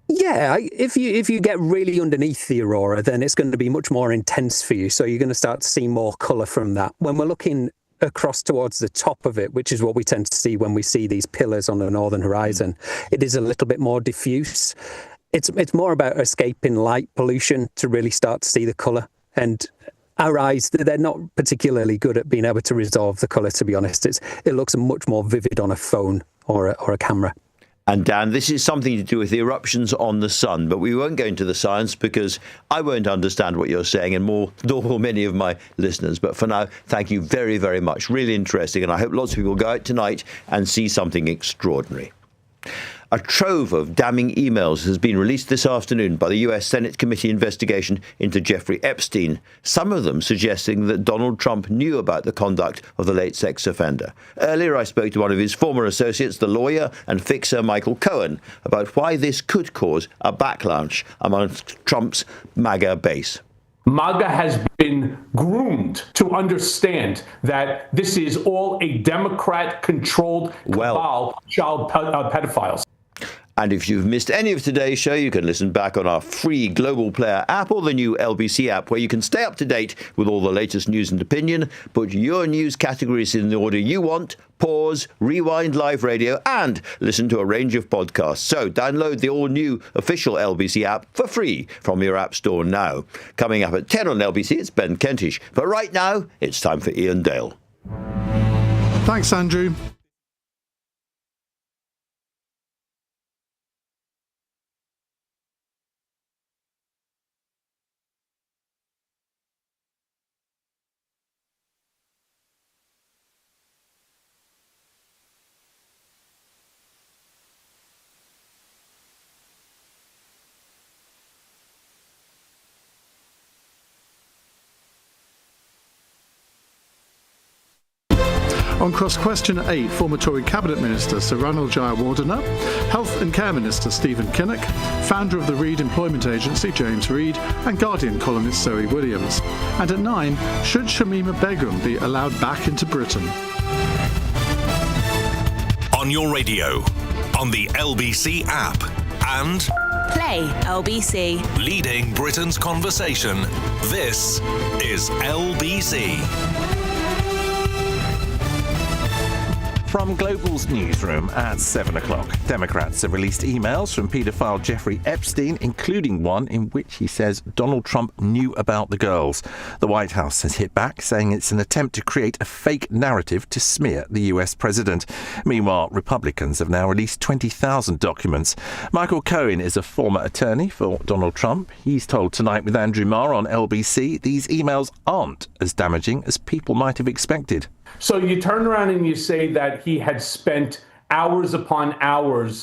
Yeah, if you get really underneath the aurora, then it's going to be much more intense for you. So you're going to start to see more colour from that. When we're looking across towards the top of it, which is what we tend to see when we see these pillars on the northern horizon, it is a little bit more diffuse. It's more about escaping light pollution to really start to see the colour. And our eyes, they're not particularly good at being able to resolve the colour, to be honest. It looks much more vivid on a phone or a camera. And Dan, this is something to do with the eruptions on the sun, but we won't go into the science because I won't understand what you're saying, and nor will many of my listeners. But for now, thank you very, very much. Really interesting, and I hope lots of people go out tonight and see something extraordinary. A trove of damning emails has been released this afternoon by the US Senate committee investigation into Jeffrey Epstein, some of them suggesting that Donald Trump knew about the conduct of the late sex offender. Earlier, I spoke to one of his former associates, the lawyer and fixer Michael Cohen, about why this could cause a backlash amongst Trump's MAGA base. MAGA has been groomed to understand that this is all a Democrat-controlled cabal of child pedophiles. And if you've missed any of today's show, you can listen back on our free Global Player app or the new LBC app, where you can stay up to date with all the latest news and opinion, put your news categories in the order you want, pause, rewind live radio, and listen to a range of podcasts. So download the all-new official LBC app for free from your app store now. Coming up at 10 on LBC, it's Ben Kentish. But right now, it's time for Ian Dale. Thanks, Andrew. On cross question 8, former Tory Cabinet Minister Sir Ranald Jayawardena, Health and Care Minister Stephen Kinnock, founder of the Reed Employment Agency James Reed, and Guardian columnist Zoe Williams. And at 9, should Shamima Begum be allowed back into Britain? On your radio, on the LBC app, and Play LBC. Leading Britain's conversation. This is LBC. From Global's newsroom at 7 o'clock, Democrats have released emails from paedophile Jeffrey Epstein, including one in which he says Donald Trump knew about the girls. The White House has hit back, saying it's an attempt to create a fake narrative to smear the US president. Meanwhile, Republicans have now released 20,000 documents. Michael Cohen is a former attorney for Donald Trump. He's told Tonight with Andrew Marr on LBC these emails aren't as damaging as people might have expected. So you turn around and you say that he had spent hours upon hours